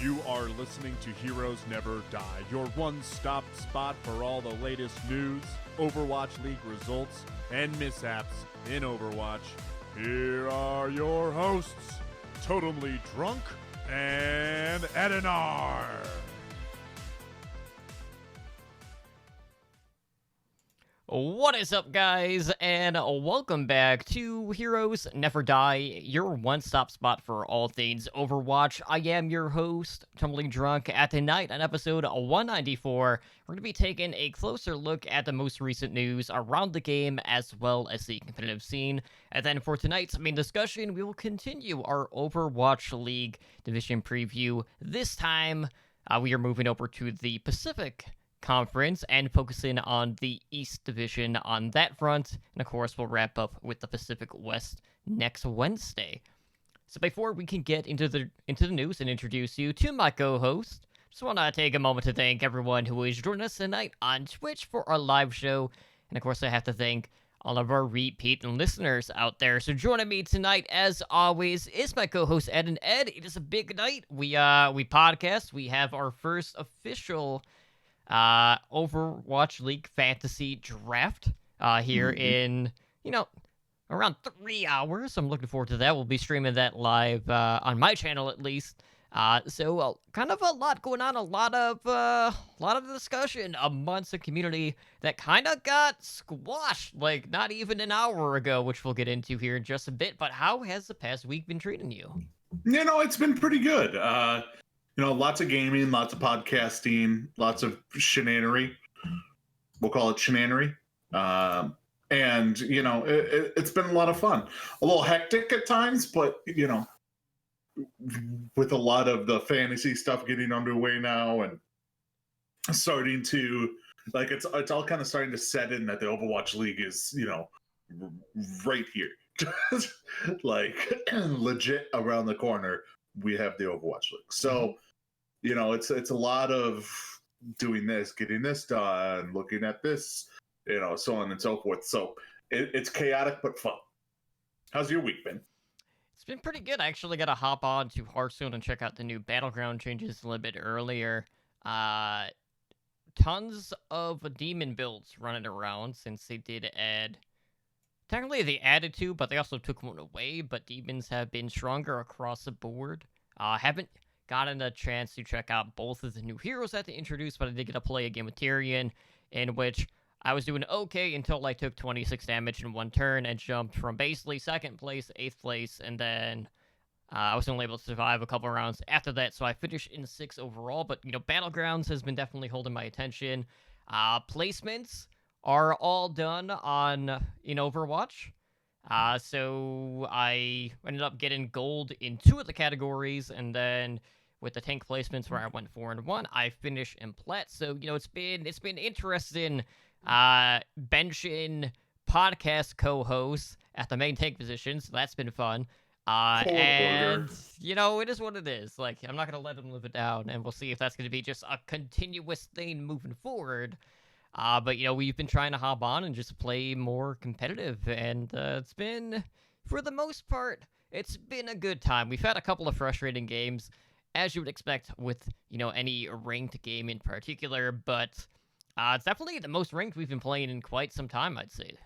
You are listening to Heroes Never Die, your one-stop spot for all the latest news, Overwatch League results, and mishaps in Overwatch. Here are your hosts, Totemly Drunk and Edinar. What is up, guys, and welcome back to Heroes Never Die, your one-stop spot for all things Overwatch. I am your host, Tumbling Drunk. At tonight, on episode 194, we're going to be taking a closer look at the most recent news around the game, as well as the competitive scene. And then for tonight's main discussion, we will continue our Overwatch League division preview. This time, we are moving over to the Pacific Conference and focusing on the East Division on that front, and of course we'll wrap up with the Pacific West next Wednesday. So before we can get into the news and introduce you to my co-host, just want to take a moment to thank everyone who is joining us tonight on Twitch for our live show, and of course I have to thank all of our repeat listeners out there. So joining me tonight, as always, is my co-host Ed. And Ed, it is a big night. We podcast. We have our first official Overwatch League fantasy draft here in, around 3 hours. I'm looking forward to that. We'll be streaming that live on my channel at least. So kind of a lot going on, a lot of discussion amongst the community that kind of got squashed like not even an hour ago, which we'll get into here in just a bit. But how has the past week been treating you? It's been pretty good. Lots of gaming, lots of podcasting, lots of shenanery. We'll call it shenanery. And it's been a lot of fun. A little hectic at times, but, with a lot of the fantasy stuff getting underway now and starting to, it's all kind of starting to set in that the Overwatch League is, right here. Legit around the corner, we have the Overwatch League. So, it's a lot of doing this, getting this done, looking at this, so on and so forth. So it's chaotic but fun. How's your week been? It's been pretty good. I actually got to hop on to Hearthstone and check out the new battleground changes a little bit earlier. Tons of demon builds running around since they did add. Technically, they added two, but they also took one away. But demons have been stronger across the board. Haven't gotten a chance to check out both of the new heroes that they introduced, but I did get to play a game with Tyrion, in which I was doing okay until I took 26 damage in one turn and jumped from basically 2nd place to 8th place, and then I was only able to survive a couple rounds after that, so I finished in 6th overall. But, Battlegrounds has been definitely holding my attention. Placements are all done in Overwatch. So I ended up getting gold in 2 of the categories, and then with the tank placements where I went 4-1, I finished in plat. So, it's been interesting benching podcast co-hosts at the main tank position, so that's been fun. And, it is what it is. I'm not going to let them live it down, and we'll see if that's going to be just a continuous thing moving forward. But, we've been trying to hop on and just play more competitive, and it's been, for the most part, it's been a good time. We've had a couple of frustrating games, as you would expect with, any ranked game in particular, but it's definitely the most ranked we've been playing in quite some time, I'd say.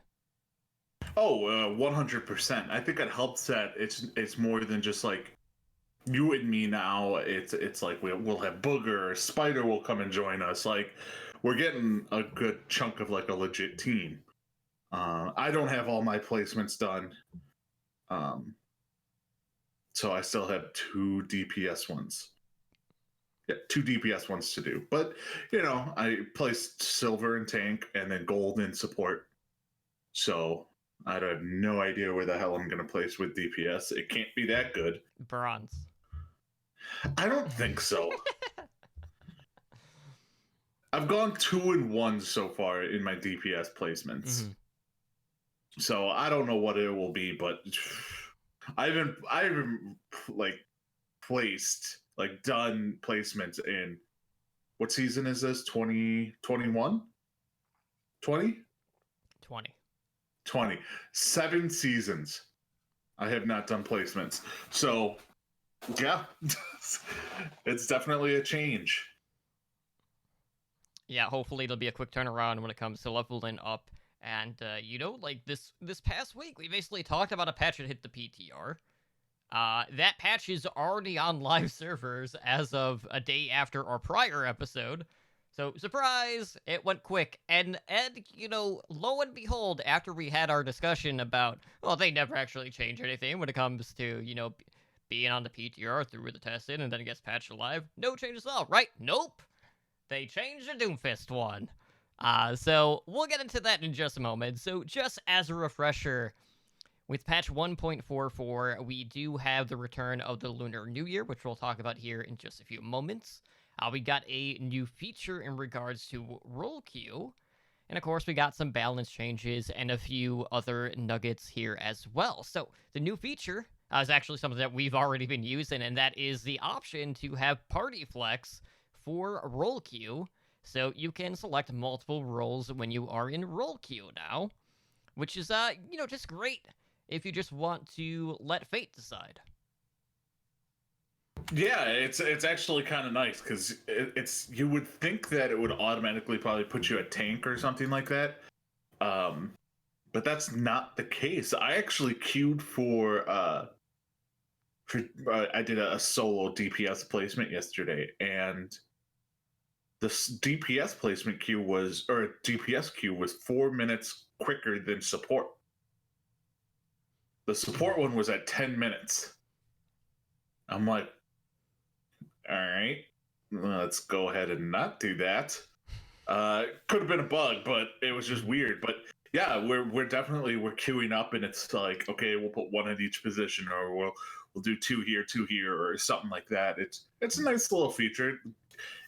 Oh, 100%. I think it helps that it's more than just you and me now. It's like we'll have Booger, Spider will come and join us. We're getting a good chunk of a legit team. I don't have all my placements done. So I still have 2 DPS ones. Yeah, 2 DPS ones to do. But, I placed silver in tank and then gold in support. So I have no idea where the hell I'm going to place with DPS. It can't be that good. Bronze. I don't think so. I've gone 2-1 so far in my DPS placements. Mm-hmm. So I don't know what it will be, but I haven't placed done placements in what season is this? 2021? 20? 20. 7 seasons. I have not done placements. So Yeah, it's definitely a change. Yeah, hopefully it'll be a quick turnaround when it comes to leveling up. And like this past week, we basically talked about a patch that hit the PTR. That patch is already on live servers as of a day after our prior episode. So, surprise, it went quick. And lo and behold, after we had our discussion about, well, they never actually change anything when it comes to, being on the PTR through the testing and then it gets patched live. No changes at all, right? Nope. They changed the Doomfist one. So we'll get into that in just a moment. So just as a refresher, with patch 1.44, we do have the return of the Lunar New Year, which we'll talk about here in just a few moments. We got a new feature in regards to roll queue. And of course, we got some balance changes and a few other nuggets here as well. So the new feature is actually something that we've already been using, and that is the option to have party flex for roll queue. So you can select multiple roles when you are in roll queue now, which is, just great if you just want to let fate decide. Yeah, it's actually kind of nice because it's you would think that it would automatically probably put you at tank or something like that, but that's not the case. I actually queued for I did a solo DPS placement yesterday, and the DPS placement queue DPS queue was 4 minutes quicker than support. The support one was at 10 minutes. I'm like, all right, let's go ahead and not do that. Could have been a bug, but it was just weird. But yeah, we're definitely queuing up, and it's like, okay, we'll put one at each position, or we'll do two here, or something like that. It's a nice little feature.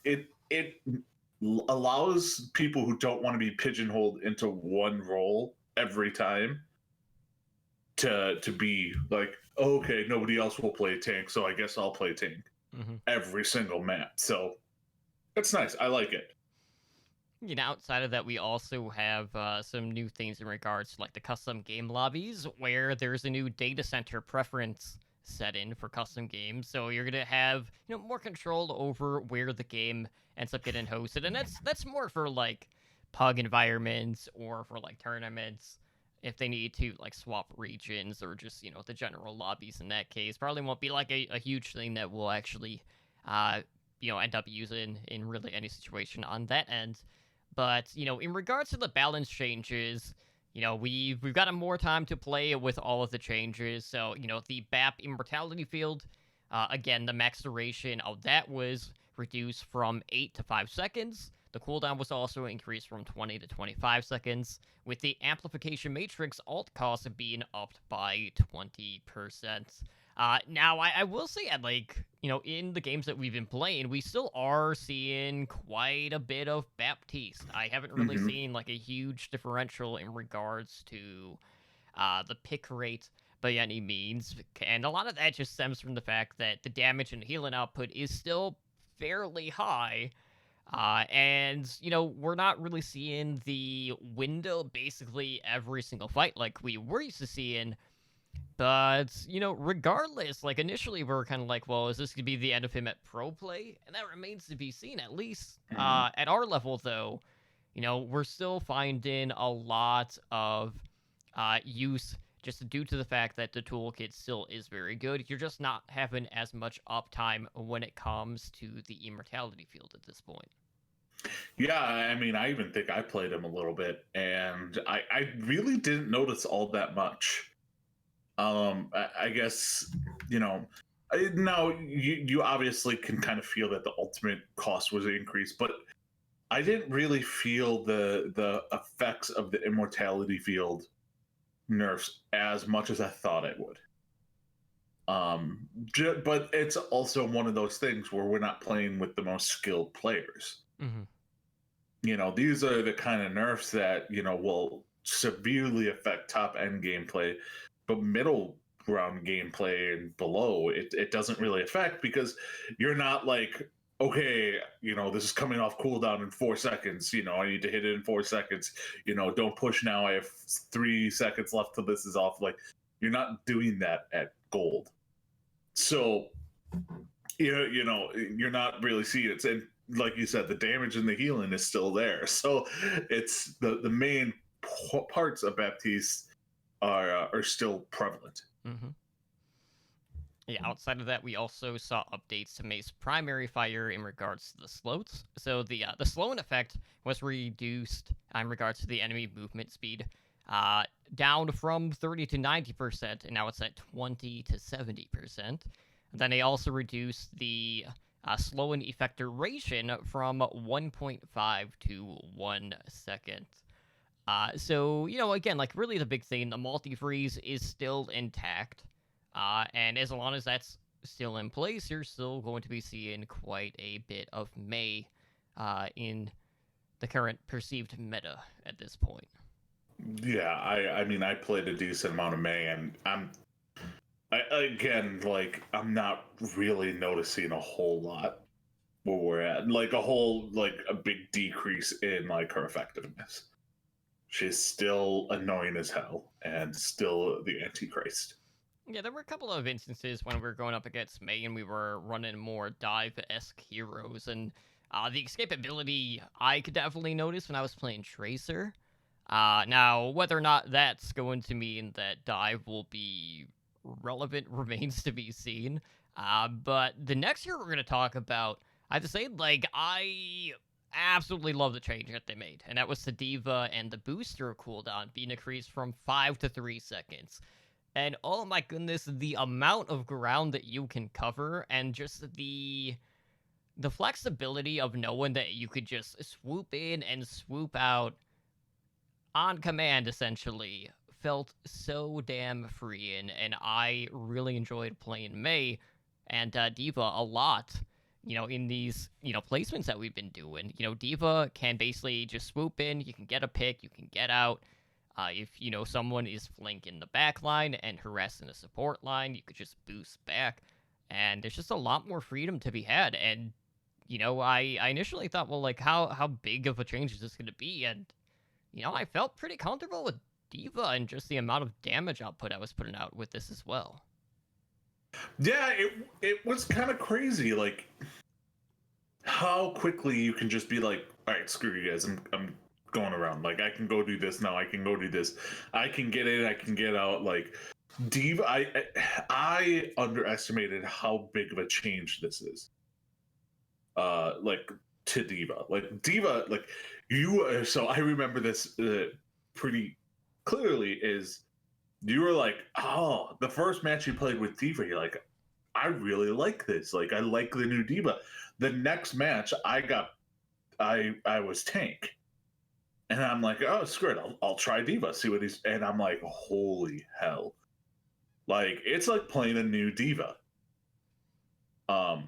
It allows people who don't want to be pigeonholed into one role every time to be like, oh, okay, nobody else will play tank, so I guess I'll play tank every single map. So it's nice. I like it. Outside of that, we also have some new things in regards to like the custom game lobbies, where there's a new data center preference set in for custom games. So you're gonna have more control over where the game ends up getting hosted, and that's more for like pug environments or for like tournaments if they need to like swap regions, or just the general lobbies. In that case, probably won't be like a huge thing that we'll actually end up using in really any situation on that end. But in regards to the balance changes, we've got more time to play with all of the changes. So the BAP immortality field, again, the max duration of that was reduced from 8 to 5 seconds. The cooldown was also increased from 20 to 25 seconds, with the amplification matrix alt cost being upped by 20%. Now, I will say, in the games that we've been playing, we still are seeing quite a bit of Baptiste. I haven't really seen, like, a huge differential in regards to the pick rate by any means. And a lot of that just stems from the fact that the damage and healing output is still fairly high. And we're not really seeing the window basically every single fight like we were used to seeing. But, regardless, like, initially we were kind of like, well, is this going to be the end of him at pro play? And that remains to be seen, at least. At our level, though, we're still finding a lot of use just due to the fact that the toolkit still is very good. You're just not having as much uptime when it comes to the immortality field at this point. Yeah, I mean, I even think I played him a little bit, and I really didn't notice all that much. I guess now you obviously can kind of feel that the ultimate cost was increased, but I didn't really feel the effects of the immortality field nerfs as much as I thought it would. But it's also one of those things where we're not playing with the most skilled players. These are the kind of nerfs that will severely affect top end gameplay, but middle ground gameplay and below it doesn't really affect, because you're not like, okay, this is coming off cooldown in 4 seconds, I need to hit it in 4 seconds, don't push now, I have 3 seconds left till this is off. Like, you're not doing that at gold. So you're not really seeing it. And like you said, the damage and the healing is still there. So it's the main parts of Baptiste are still prevalent. Mm-hmm. Yeah, outside of that, we also saw updates to May's primary fire in regards to the slows. So the slowing effect was reduced in regards to the enemy movement speed, down from 30 to 90%, and now it's at 20 to 70%. Then they also reduced the slowing effect duration from 1.5 to 1 second. So, again, like really the big thing, the multi-freeze is still intact. And as long as that's still in place, you're still going to be seeing quite a bit of May in the current perceived meta at this point. Yeah, I mean, I played a decent amount of May, and I'm not really noticing a whole lot where we're at. Like a big decrease in like her effectiveness. She's still annoying as hell and still the Antichrist. Yeah, there were a couple of instances when we were going up against May and we were running more dive-esque heroes, and the escapability I could definitely notice when I was playing Tracer. Now, whether or not that's going to mean that dive will be relevant remains to be seen. But the next hero we're going to talk about, I have to say, like, I absolutely love the change that they made, and that was the Deva and the booster cooldown being increased from 5 to 3 seconds. And oh my goodness, the amount of ground that you can cover, and just the flexibility of knowing that you could just swoop in and swoop out on command, essentially, felt so damn freeing, and I really enjoyed playing May and Deva a lot. In these, placements that we've been doing. Deva can basically just swoop in, you can get a pick, you can get out. If, someone is flanking the back line and harassing the support line, you could just boost back. And there's just a lot more freedom to be had. And, I initially thought, well, like, how big of a change is this going to be? And, I felt pretty comfortable with Deva and just the amount of damage output I was putting out with this as well. Yeah, it was kind of crazy, like how quickly you can just be like, all right, screw you guys, I'm going around. Like I can go do this now, I can go do this, I can get in, I can get out. Like Deva, I underestimated how big of a change this is. Like to Deva, like you. So I remember this pretty clearly. Is you were like, oh, the first match you played with Deva, you're like, I really like this. Like, I like the new Deva. The next match, I was tank, and I'm like, oh, screw it, I'll try Deva, see what he's. And I'm like, holy hell, like it's like playing a new Deva. Yeah,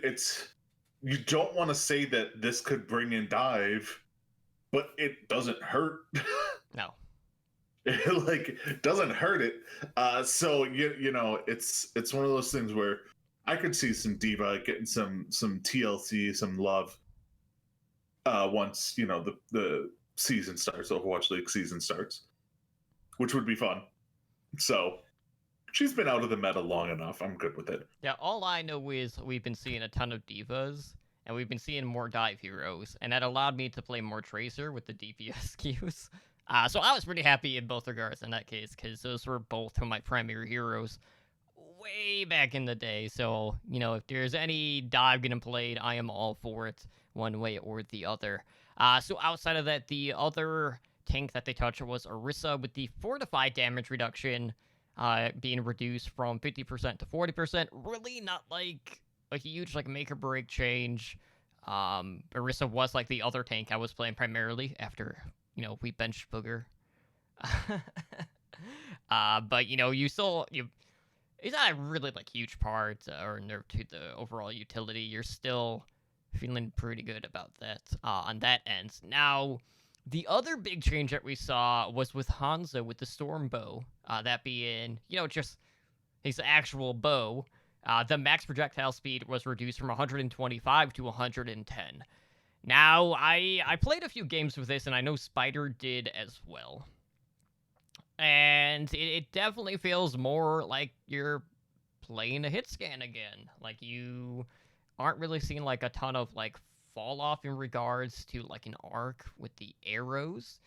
it's you don't want to say that this could bring in dive, but it doesn't hurt. No. Like doesn't hurt it. So it's one of those things where I could see some Deva getting some TLC, some love. Once the season starts, Overwatch League season starts, which would be fun. So she's been out of the meta long enough. I'm good with it. Yeah, all I know is we've been seeing a ton of Devas, and we've been seeing more dive heroes, and that allowed me to play more Tracer with the DPS queues. So I was pretty happy in both regards in that case, because those were both of my primary heroes way back in the day. So, if there's any dive getting played, I am all for it, one way or the other. So outside of that, the other tank that they touched was Orisa with the fortified damage reduction being reduced from 50% to 40%. Really not like a huge make or break change. Orisa was like the other tank I was playing primarily after we benched Booger. But it's not a really huge part or nerf to the overall utility. You're still feeling pretty good about that on that end. Now, the other big change that we saw was with Hanzo with the Storm Bow. That being, just his actual bow. The max projectile speed was reduced from 125 to 110. Now, I played a few games with this, and I know Spider did as well. And it definitely feels more like you're playing a hit scan again. Like, you aren't really seeing like a ton of like fall off in regards to like an arc with the arrows,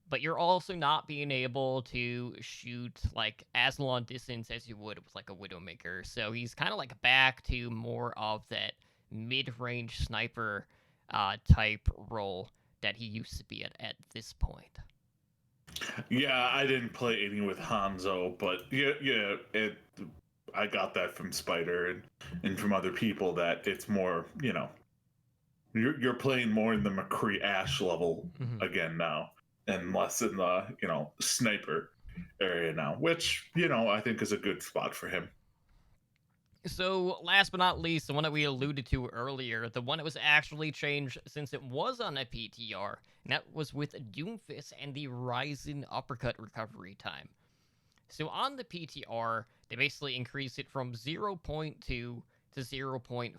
but you're also not being able to shoot like as long distance as you would with like a Widowmaker. So he's kind of like back to more of that mid-range sniper type role that he used to be at this point. Yeah, I didn't play any with Hanzo, but I got that from Spider and from other people that it's more, you're playing more in the McCree Ash level again now, and less in the sniper area now, which I think is a good spot for him. So, last but not least, the one that we alluded to earlier, the one that was actually changed since it was on a PTR, and that was with Doomfist and the Ryzen uppercut recovery time. So, on the PTR, they basically increased it from 0.2 to 0.5.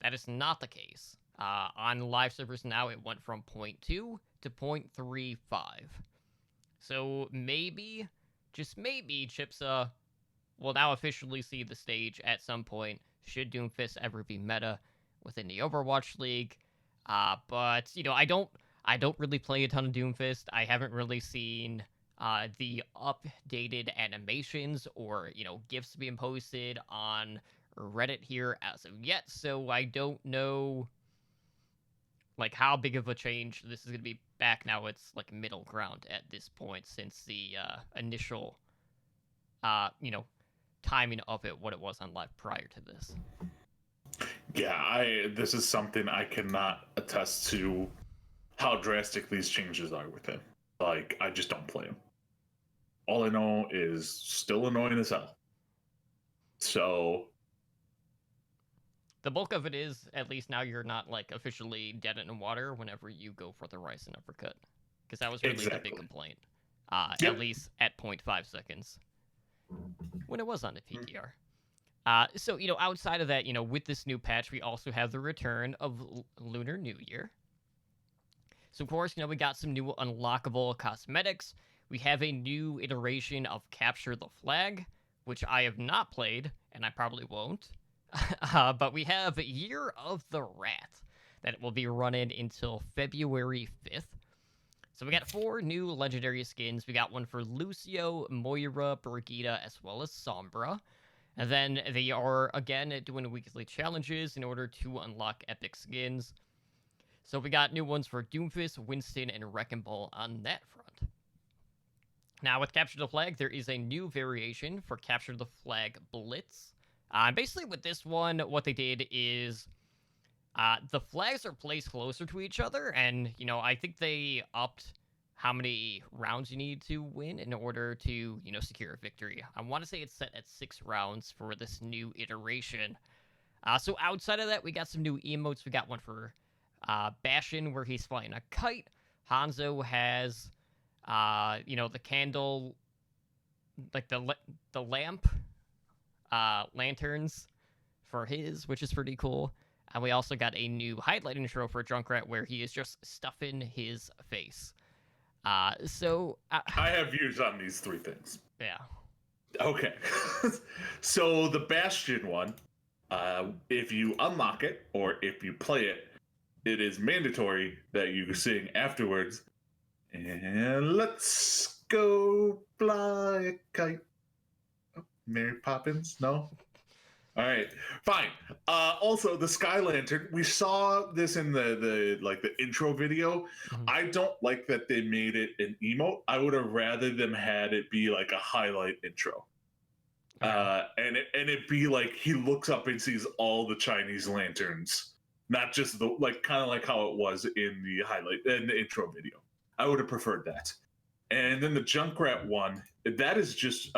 That is not the case. On live servers now, it went from 0.2 to 0.35. So, maybe, just maybe, Chipsa will now officially see the stage at some point, should Doomfist ever be meta within the Overwatch League. But I don't really play a ton of Doomfist. I haven't really seen the updated animations or GIFs being posted on Reddit here as of yet, so I don't know like how big of a change this is going to be. Back now, it's like middle ground at this point since the initial timing of it, what it was on live prior to this. Yeah, this is something I cannot attest to how drastic these changes are with him. Like, I just don't play him. All I know is still annoying as hell. So the bulk of it is, at least now, you're not like officially dead in the water whenever you go for the Ryzen uppercut, because that was really the big complaint. At least at 0.5 seconds when it was on the PTR. So, outside of that, with this new patch, we also have the return of Lunar New Year. So, of course, we got some new unlockable cosmetics. We have a new iteration of Capture the Flag, which I have not played, and I probably won't. But we have Year of the Rat that will be running until February 5th. So we got 4 new legendary skins. We got one for Lucio, Moira, Brigitta, as well as Sombra. And then they are, again, doing weekly challenges in order to unlock epic skins. So we got new ones for Doomfist, Winston, and Wrecking Ball on that front. Now, with Capture the Flag, there is a new variation for Capture the Flag Blitz. Basically, with this one, what they did is the flags are placed closer to each other, and, I think they upped how many rounds you need to win in order to, secure a victory. I want to say it's set at 6 rounds for this new iteration. So outside of that, we got some new emotes. We got one for Bastion, where he's flying a kite. Hanzo has, the candle, like the lamp, lanterns for his, which is pretty cool. And we also got a new highlight intro for Junkrat, where he is just stuffing his face. I have views on these 3 things. Yeah. Okay. So the Bastion one, if you unlock it or if you play it, it is mandatory that you sing afterwards. And let's go fly a kite. Oh, Mary Poppins? No? All right, fine. Also, the Sky Lantern. We saw this in the intro video. Mm-hmm. I don't like that they made it an emote. I would have rather them had it be like a highlight intro, and it be like he looks up and sees all the Chinese lanterns, not just the kind of like how it was in the highlight in the intro video. I would have preferred that. And then the Junkrat one, that is just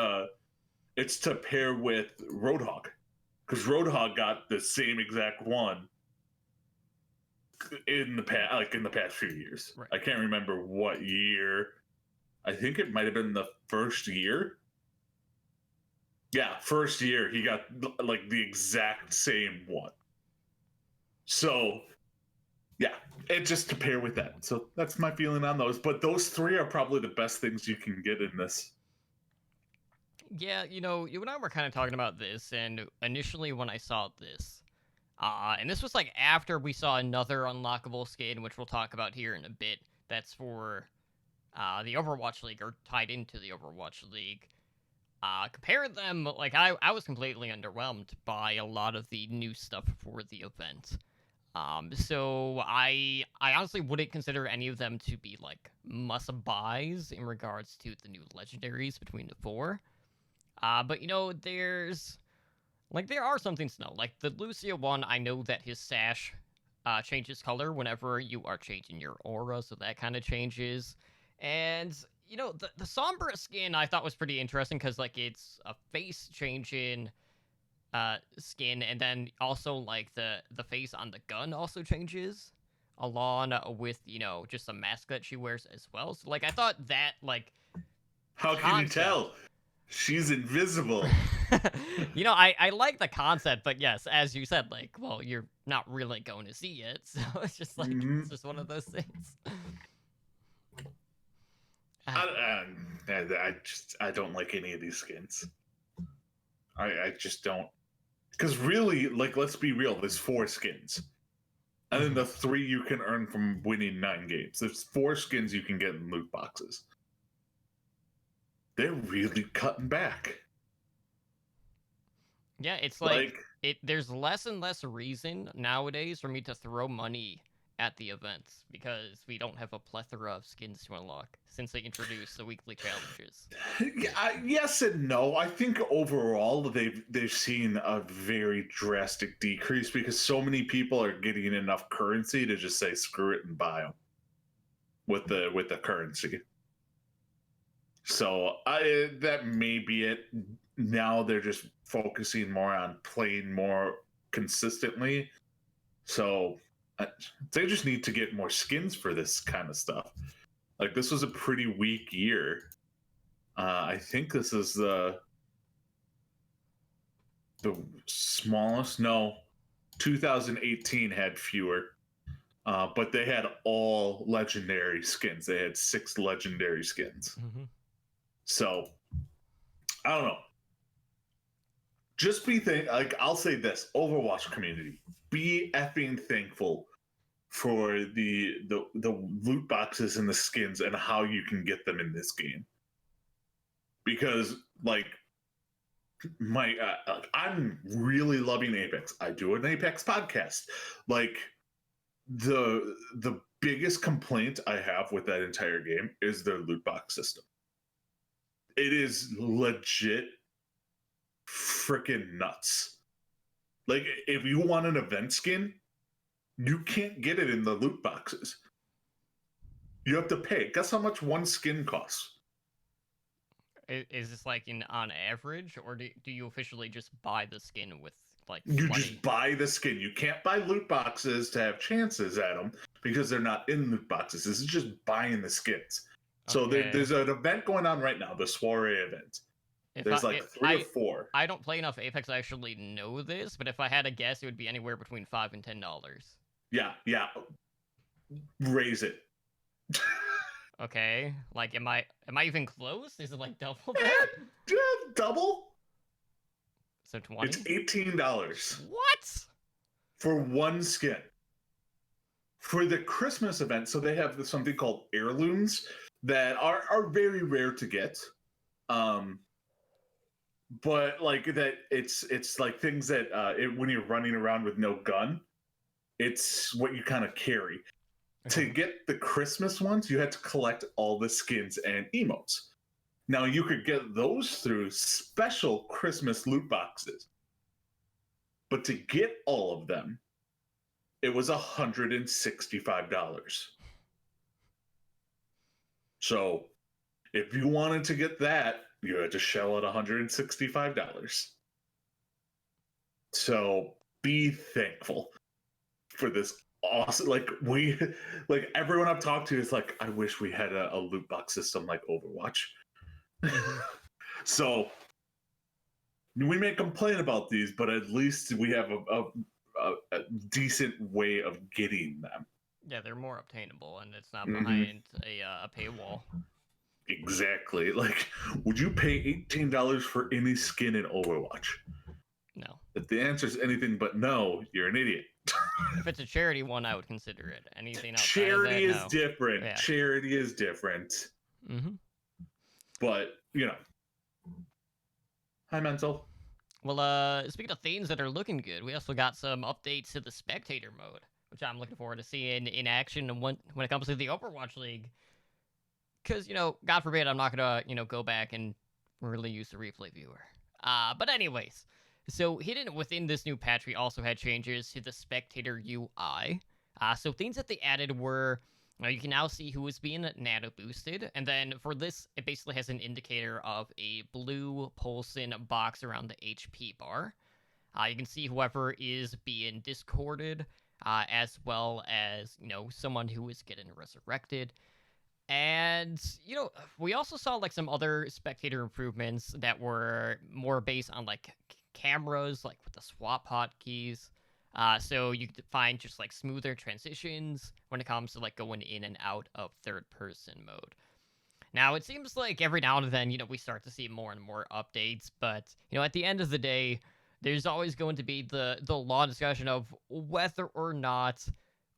it's to pair with Roadhog. Because Roadhog got the same exact one in the past few years. Right. I can't remember what year. I think it might have been the first year. Yeah, first year he got like the exact same one. So, yeah, it just to pair with that. So that's my feeling on those. But those 3 are probably the best things you can get in this. Yeah, you and I were kind of talking about this, and initially when I saw this, and this was like after we saw another unlockable skin, which we'll talk about here in a bit. That's for the Overwatch League, or tied into the Overwatch League. Compared them, like I was completely underwhelmed by a lot of the new stuff for the event. So I honestly wouldn't consider any of them to be like must buys in regards to the new legendaries between the four. But there are some things to know. Like the Lucia one, I know that his sash changes color whenever you are changing your aura, so that kind of changes. And the Sombra skin I thought was pretty interesting because like it's a face changing skin, and then also like the face on the gun also changes along with just a mask that she wears as well. So like I thought that like How can you tell? She's invisible. I like the concept, but yes, as you said, like, well, you're not really going to see it, so it's just like it's just one of those things. I don't like any of these skins. I just don't. Because really, like, let's be real. There's 4 skins, and then the 3 you can earn from winning 9 games. There's 4 skins you can get in loot boxes. They're really cutting back. Yeah, it's like there's less and less reason nowadays for me to throw money at the events because we don't have a plethora of skins to unlock since they introduced the weekly challenges. Yes and no. I think overall they've seen a very drastic decrease because so many people are getting enough currency to just say screw it and buy them with the currency. So that may be it. Now they're just focusing more on playing more consistently. So they just need to get more skins for this kind of stuff. Like this was a pretty weak year. I think this is the smallest. No, 2018 had fewer, but they had all legendary skins. They had 6 legendary skins. Mm-hmm. So I don't know. Just like I'll say this: Overwatch community, be effing thankful for the loot boxes and the skins and how you can get them in this game. Because like I'm really loving Apex. I do an Apex podcast. Like the biggest complaint I have with that entire game is their loot box system. It is legit freaking nuts. Like if you want an event skin, you can't get it in the loot boxes. You have to pay. Guess how much one skin costs? Is this like on average, or do you officially just buy the skin with like you money? Just buy the skin. You can't buy loot boxes to have chances at them because they're not in loot boxes. This is just buying the skins. So there's an event going on right now, the soiree event. There's 3 or 4. I don't play enough Apex to actually know this, but if I had to guess, it would be anywhere between $5 and $10. Yeah. Raise it. Okay, like am I even close? Is it like double that? Double? So 20? It's $18. What? For one skin. For the Christmas event, so they have something called heirlooms that are very rare to get. But like that, it's like things that when you're running around with no gun, it's what you kind of carry. Okay. To get the Christmas ones, you had to collect all the skins and emotes. Now you could get those through special Christmas loot boxes, but to get all of them, it was $165. So if you wanted to get that, you had to shell out $165. So be thankful for this awesome. Like everyone I've talked to is like, I wish we had a loot box system like Overwatch. So we may complain about these, but at least we have a decent way of getting them. Yeah, they're more obtainable, and it's not behind a paywall. Exactly. Like, would you pay $18 for any skin in Overwatch? No. If the answer is anything but no, you're an idiot. If it's a charity one, I would consider it. Anything outside Charity of that, is no. different. Yeah. Charity is different. Mm-hmm. But, hi, Mental. Well, speaking of things that are looking good, we also got some updates to the Spectator mode, which I'm looking forward to seeing in action when it comes to the Overwatch League. Because, God forbid I'm not going to, go back and really use the replay viewer. But anyways, so hidden within this new patch, we also had changes to the Spectator UI. So things that they added were, you can now see who is being nano boosted, and then for this, it basically has an indicator of a blue pulsing box around the HP bar. You can see whoever is being discorded, as well as, someone who is getting resurrected. And, we also saw, like, some other Spectator improvements that were more based on, like, cameras, like, with the swap hotkeys. So you could find just, like, smoother transitions when it comes to, like, going in and out of third-person mode. Now, it seems like every now and then, we start to see more and more updates, but, at the end of the day, there's always going to be the long discussion of whether or not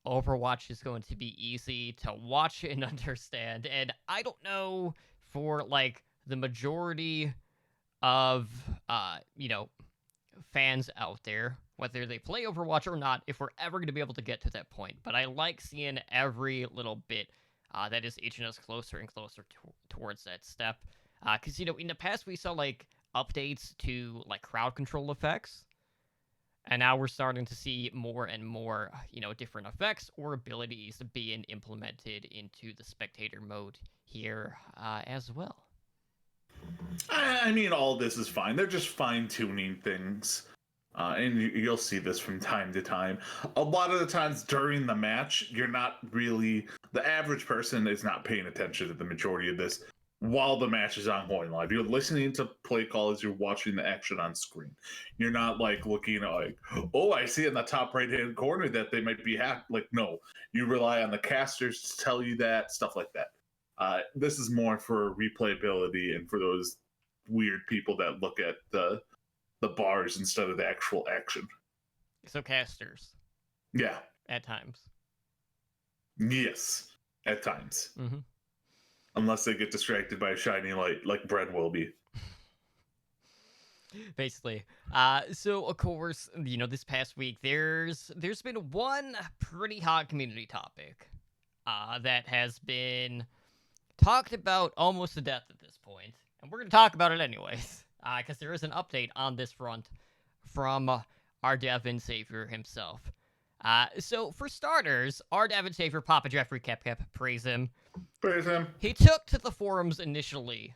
Overwatch is going to be easy to watch and understand, and I don't know for, like, the majority of, fans out there, whether they play Overwatch or not, if we're ever going to be able to get to that point, but I like seeing every little bit that is inching us closer and closer towards that step, because, in the past we saw, like, updates to, like, crowd control effects, and now we're starting to see more and more, different effects or abilities being implemented into the Spectator mode here as well. I mean, all this is fine. They're just fine-tuning things. And you'll see this from time to time. A lot of the times during the match, you're not really... The average person is not paying attention to the majority of this while the match is ongoing live. You're listening to play calls, you're watching the action on screen. You're not, like, looking like, oh, I see in the top right-hand corner that they might be hacked. Like, no. You rely on the casters to tell you that, stuff like that. This is more for replayability and for those weird people that look at the bars instead of the actual action. So casters. Yeah. At times. Yes. At times. Mm-hmm. Unless they get distracted by a shiny light, like Brad will be. Basically. So, of course, this past week, there's been one pretty hot community topic that has been talked about almost to death at this point. And we're going to talk about it anyways, because there is an update on this front from our Devin Savior himself. So, for starters, our Devin Savior, Papa Jeffrey Kep, praise him. Praise him. He took to the forums initially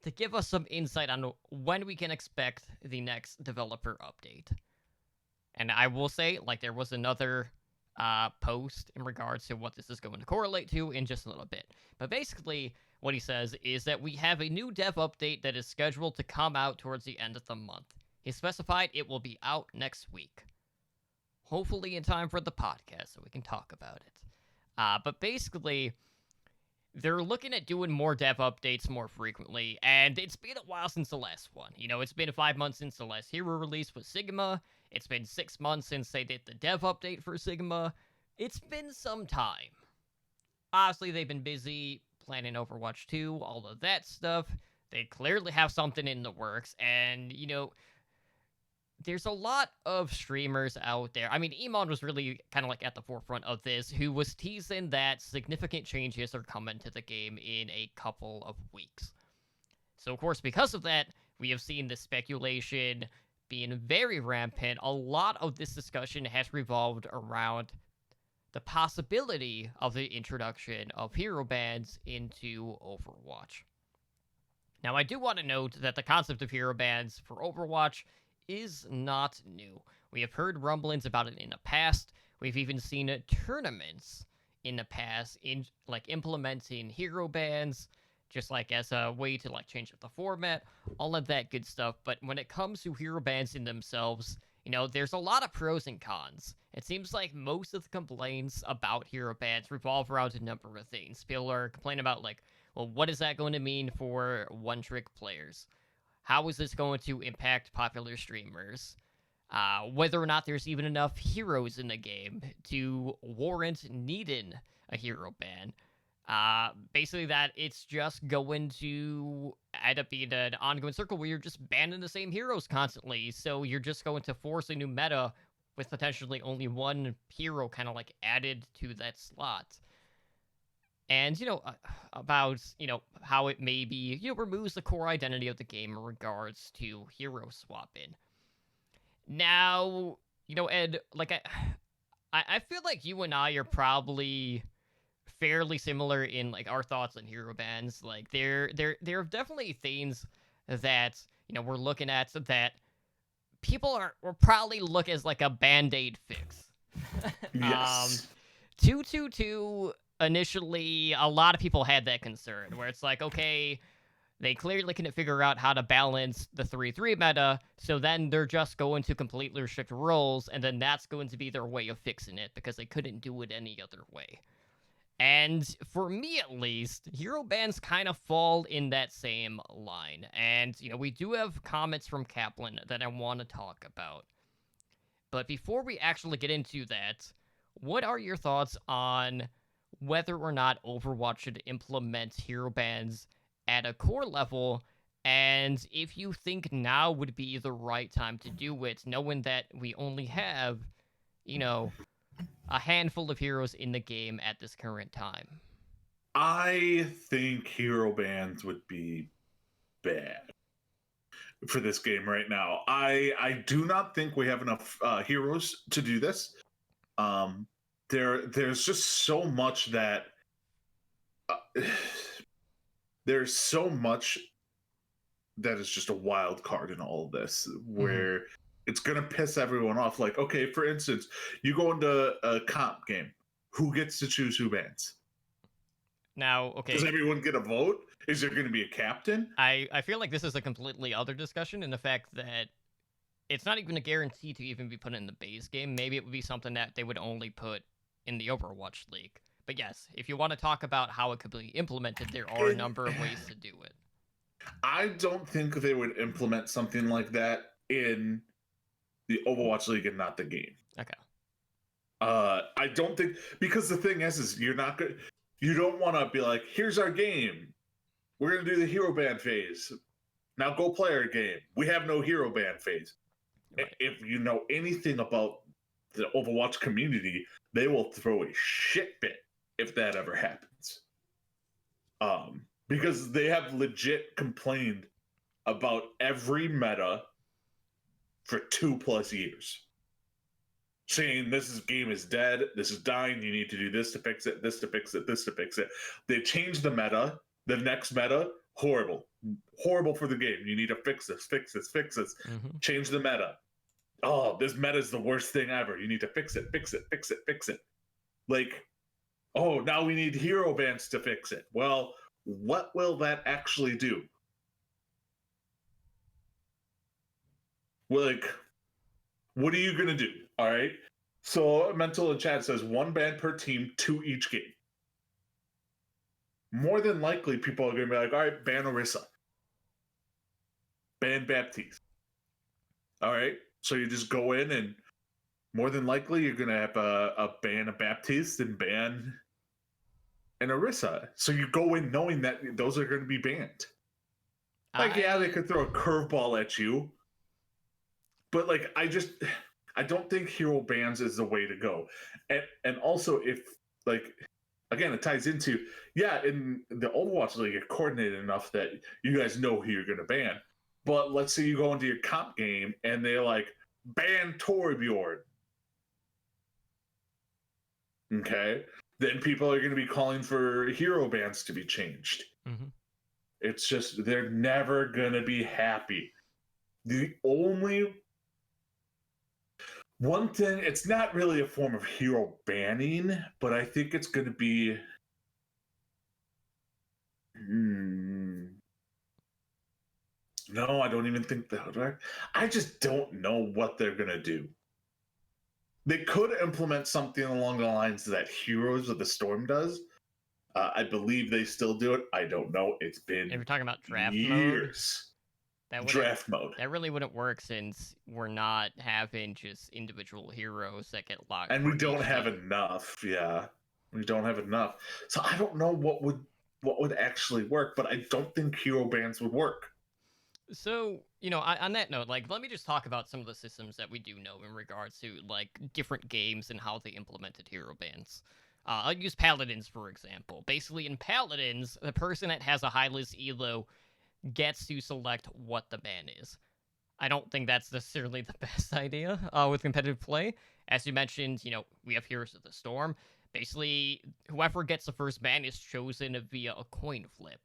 to give us some insight on when we can expect the next developer update. And I will say, like, there was another post in regards to what this is going to correlate to in just a little bit. But basically, what he says is that we have a new dev update that is scheduled to come out towards the end of the month. He specified it will be out next week. Hopefully in time for the podcast so we can talk about it. But basically, they're looking at doing more dev updates more frequently, and it's been a while since the last one. It's been 5 months since the last hero release with Sigma. It's been 6 months since they did the dev update for Sigma. It's been some time. Obviously, they've been busy planning Overwatch 2, all of that stuff. They clearly have something in the works, and, there's a lot of streamers out there. I mean, Emon was really kind of like at the forefront of this, who was teasing that significant changes are coming to the game in a couple of weeks. So, of course, because of that, we have seen the speculation being very rampant. A lot of this discussion has revolved around the possibility of the introduction of hero bans into Overwatch. Now, I do want to note that the concept of hero bans for Overwatch is not new. We have heard rumblings about it in the past. We've even seen tournaments in the past implementing hero bans, just like as a way to change up the format, all of that good stuff. But when it comes to hero bans in themselves, there's a lot of pros and cons. It seems like most of the complaints about hero bans revolve around a number of things. People are complaining about well, what is that going to mean for one-trick players? How is this going to impact popular streamers? Whether or not there's even enough heroes in the game to warrant needing a hero ban. Basically, that it's just going to end up being an ongoing circle where you're just banning the same heroes constantly. So you're just going to force a new meta with potentially only one hero kind of like added to that slot. And, about, how it maybe, removes the core identity of the game in regards to hero swapping. Now, Ed, like, I feel like you and I are probably fairly similar in, like, our thoughts on hero bans. Like, there are definitely things that, we're looking at that people will probably look as, like, a Band-Aid fix. Yes. 222... Initially, a lot of people had that concern, where it's like, okay, they clearly couldn't figure out how to balance the 3-3 meta, so then they're just going to completely restrict roles, and then that's going to be their way of fixing it, because they couldn't do it any other way. And for me, at least, hero bans kind of fall in that same line. And, we do have comments from Kaplan that I want to talk about. But before we actually get into that, what are your thoughts on whether or not Overwatch should implement hero bans at a core level, and if you think now would be the right time to do it, knowing that we only have, a handful of heroes in the game at this current time? I think hero bans would be bad for this game right now. I do not think we have enough heroes to do this. There's just so much that there's so much that is just a wild card in all of this, where it's gonna piss everyone off. Like, okay, for instance, you go into a comp game, who gets to choose who bans? Now, okay, Does everyone get a vote? Is there going to be a captain? I feel like this is a completely other discussion in the fact that it's not even a guarantee to even be put in the base game. Maybe it would be something that they would only put in the Overwatch League. But yes, if you want to talk about how it could be implemented, there are a number of ways to do it. I don't think they would implement something like that in the Overwatch League and not the game. Okay. I don't think, because the thing is you don't want to be like, here's our game. We're going to do the hero ban phase. Now go play our game. We have no hero ban phase. Right. If you know anything about the Overwatch community, they will throw a shit fit if that ever happens. Because they have legit complained about every meta for 2+ years. Saying this game is dead, this is dying, you need to do this to fix it, this to fix it, this to fix it. They changed the meta, the next meta, horrible. Horrible for the game. You need to fix this, fix this, fix this. Mm-hmm. Change the meta. Oh, this meta is the worst thing ever. You need to fix it, fix it, fix it, fix it. Like, oh, now we need hero bans to fix it. Well, what will that actually do? Well, like, what are you going to do? All right. So Mental in chat says 1 ban per team, 2 each game. More than likely, people are going to be like, all right, ban Orisa. Ban Baptiste. All right. So you just go in and more than likely you're going to have a ban of Baptiste and ban an Orisa. So you go in knowing that those are going to be banned. Like, yeah, they could throw a curveball at you. But, like, I don't think hero bans is the way to go. And also, if, like, again, it ties into, yeah, in the Overwatch League, you're coordinated enough that you guys know who you're going to ban. But let's say you go into your comp game and they're like, ban Torbjorn. Okay? Then people are going to be calling for hero bans to be changed. Mm-hmm. It's just, they're never going to be happy. The only one thing, it's not really a form of hero banning, but I think it's going to be... No, I don't even think that. I just don't know what they're going to do. They could implement something along the lines that Heroes of the Storm does, I believe they still do it. I don't know. It's been If you're talking about draft mode, years. Draft mode. that really wouldn't work since we're not having just individual heroes that get locked. And for we don't each have team. enough. Yeah, we don't have enough. So I don't know what would actually work, but I don't think hero bans would work. So, on that note, like, let me just talk about some of the systems that we do know in regards to, like, different games and how they implemented hero bans. I'll use Paladins, for example. Basically, in Paladins, the person that has a high list elo gets to select what the ban is. I don't think that's necessarily the best idea with competitive play. As you mentioned, we have Heroes of the Storm. Basically, whoever gets the first ban is chosen via a coin flip.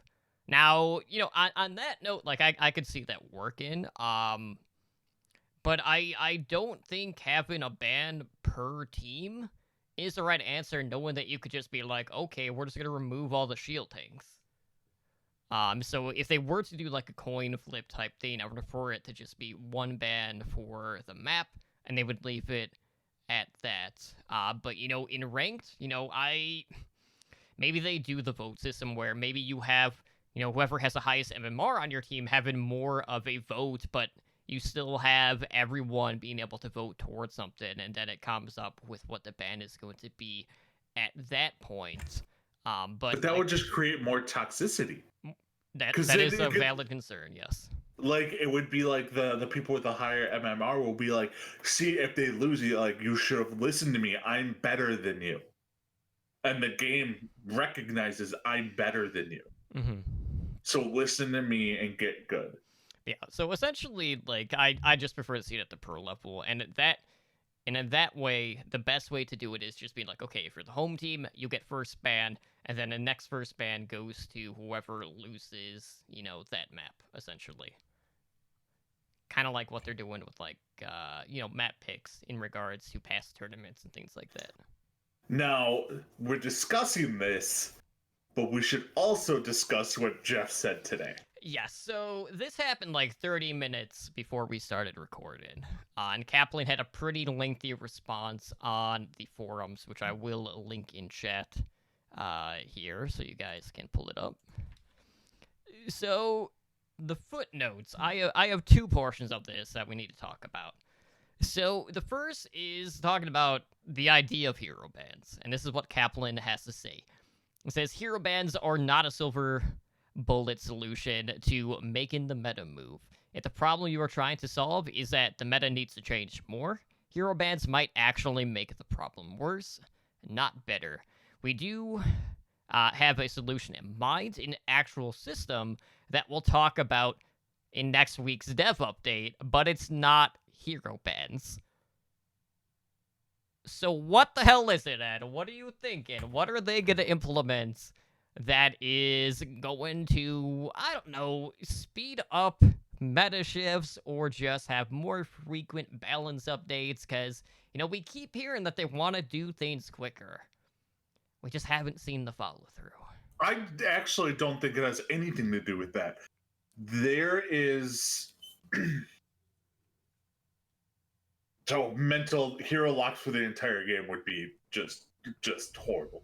Now, on that note, like, I could see that working. But I don't think having a ban per team is the right answer, knowing that you could just be like, okay, we're just going to remove all the shield tanks. So if they were to do like a coin flip type thing, I would prefer it to just be one ban for the map, and they would leave it at that. But in ranked, maybe they do the vote system where maybe you have, whoever has the highest MMR on your team having more of a vote, but you still have everyone being able to vote towards something, and then it comes up with what the ban is going to be at that point. But that would just create more toxicity. That is a valid concern, yes. Like, it would be like the people with the higher MMR will be like, see, if they lose you, like, you should have listened to me. I'm better than you. And the game recognizes I'm better than you. Mm-hmm. So listen to me and get good. Yeah, so essentially, like, I just prefer to see it at the pro level, and in that way, the best way to do it is just being like, okay, if you're the home team, you get first ban, and then the next first ban goes to whoever loses, that map, essentially. Kind of like what they're doing with, like, map picks in regards to past tournaments and things like that. Now, we're discussing this, but we should also discuss what Jeff said today. Yeah, so this happened like 30 minutes before we started recording. And Kaplan had a pretty lengthy response on the forums, which I will link in chat here so you guys can pull it up. So, the footnotes. I have two portions of this that we need to talk about. So, the first is talking about the idea of hero bans, and this is what Kaplan has to say. It says, hero bans are not a silver bullet solution to making the meta move. If the problem you are trying to solve is that the meta needs to change more, hero bans might actually make the problem worse, not better. We do have a solution in mind, an actual system that we'll talk about in next week's dev update, but it's not hero bans. So what the hell is it, Ed? What are you thinking? What are they going to implement that is going to, I don't know, speed up meta shifts or just have more frequent balance updates? Because, we keep hearing that they want to do things quicker. We just haven't seen the follow-through. I actually don't think it has anything to do with that. There is... So mental hero locks for the entire game would be just horrible.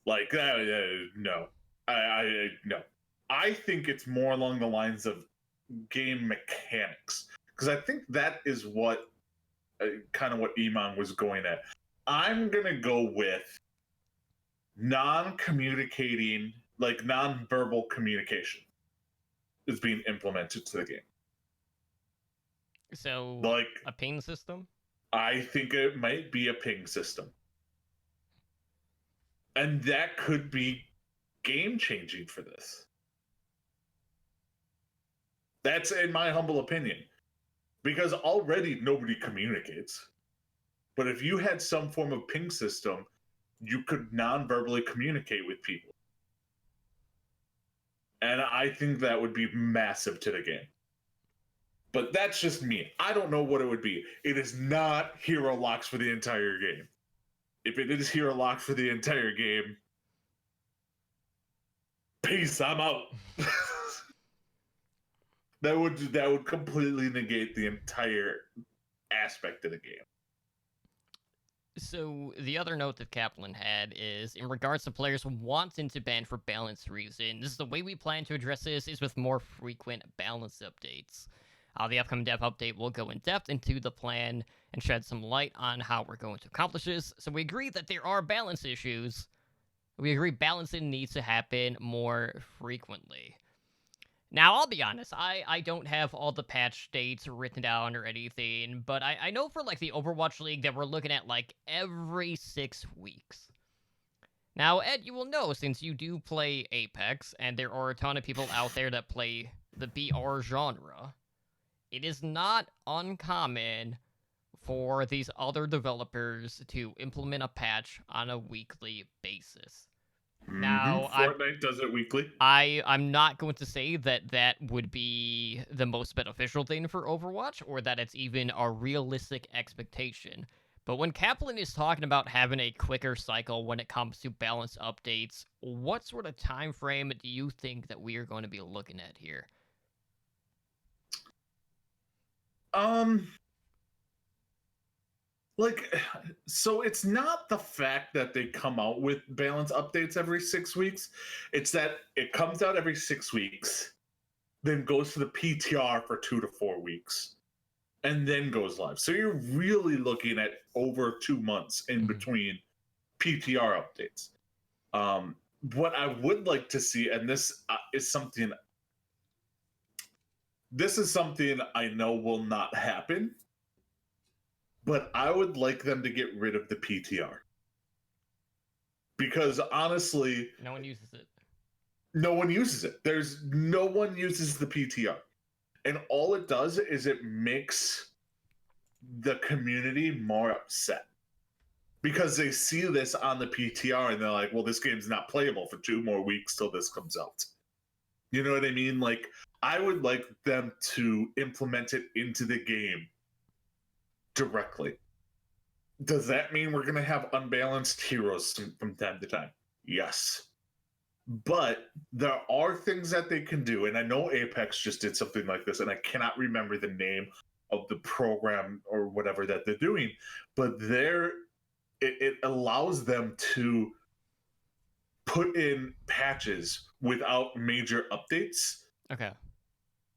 Like, no. No. I think it's more along the lines of game mechanics. Because I think that is what kind of what Iman was going at. I'm going to go with non-communicating, like non-verbal communication is being implemented to the game. So, like a ping system? I think it might be a ping system. And that could be game-changing for this. That's in my humble opinion. Because already nobody communicates. But if you had some form of ping system, you could non-verbally communicate with people. And I think that would be massive to the game. But that's just me. I don't know what it would be. It is not hero locks for the entire game. If it is hero locks for the entire game, peace, I'm out. That would completely negate the entire aspect of the game. So the other note that Kaplan had is in regards to players wanting to ban for balance reasons, the way we plan to address this is with more frequent balance updates. The upcoming dev update will go in depth into the plan and shed some light on how we're going to accomplish this. So we agree that there are balance issues. We agree balancing needs to happen more frequently. Now, I'll be honest, I don't have all the patch dates written down or anything, but I know for, like, the Overwatch League that we're looking at, like, every 6 weeks. Now, Ed, you will know, since you do play Apex, and there are a ton of people out there that play the BR genre, it is not uncommon for these other developers to implement a patch on a weekly basis. Now, Fortnite does it weekly. I'm not going to say that that would be the most beneficial thing for Overwatch, or that it's even a realistic expectation. But when Kaplan is talking about having a quicker cycle when it comes to balance updates, what sort of time frame do you think that we are going to be looking at here? So it's not the fact that they come out with balance updates every 6 weeks. It's that it comes out every 6 weeks, then goes to the PTR for 2 to 4 weeks, and then goes live. So you're really looking at over 2 months in between PTR updates. What I would like to see, and this is something I know will not happen, but I would like them to get rid of the PTR. Because honestly, no one uses it. No one uses it. No one uses the PTR. And all it does is it makes the community more upset. Because they see this on the PTR and they're like, well, this game's not playable for 2 more weeks till this comes out. You know what I mean? Like, I would like them to implement it into the game directly. Does that mean we're going to have unbalanced heroes from time to time? Yes. But there are things that they can do, and I know Apex just did something like this, and I cannot remember the name of the program or whatever that they're doing, but it allows them to put in patches without major updates. Okay.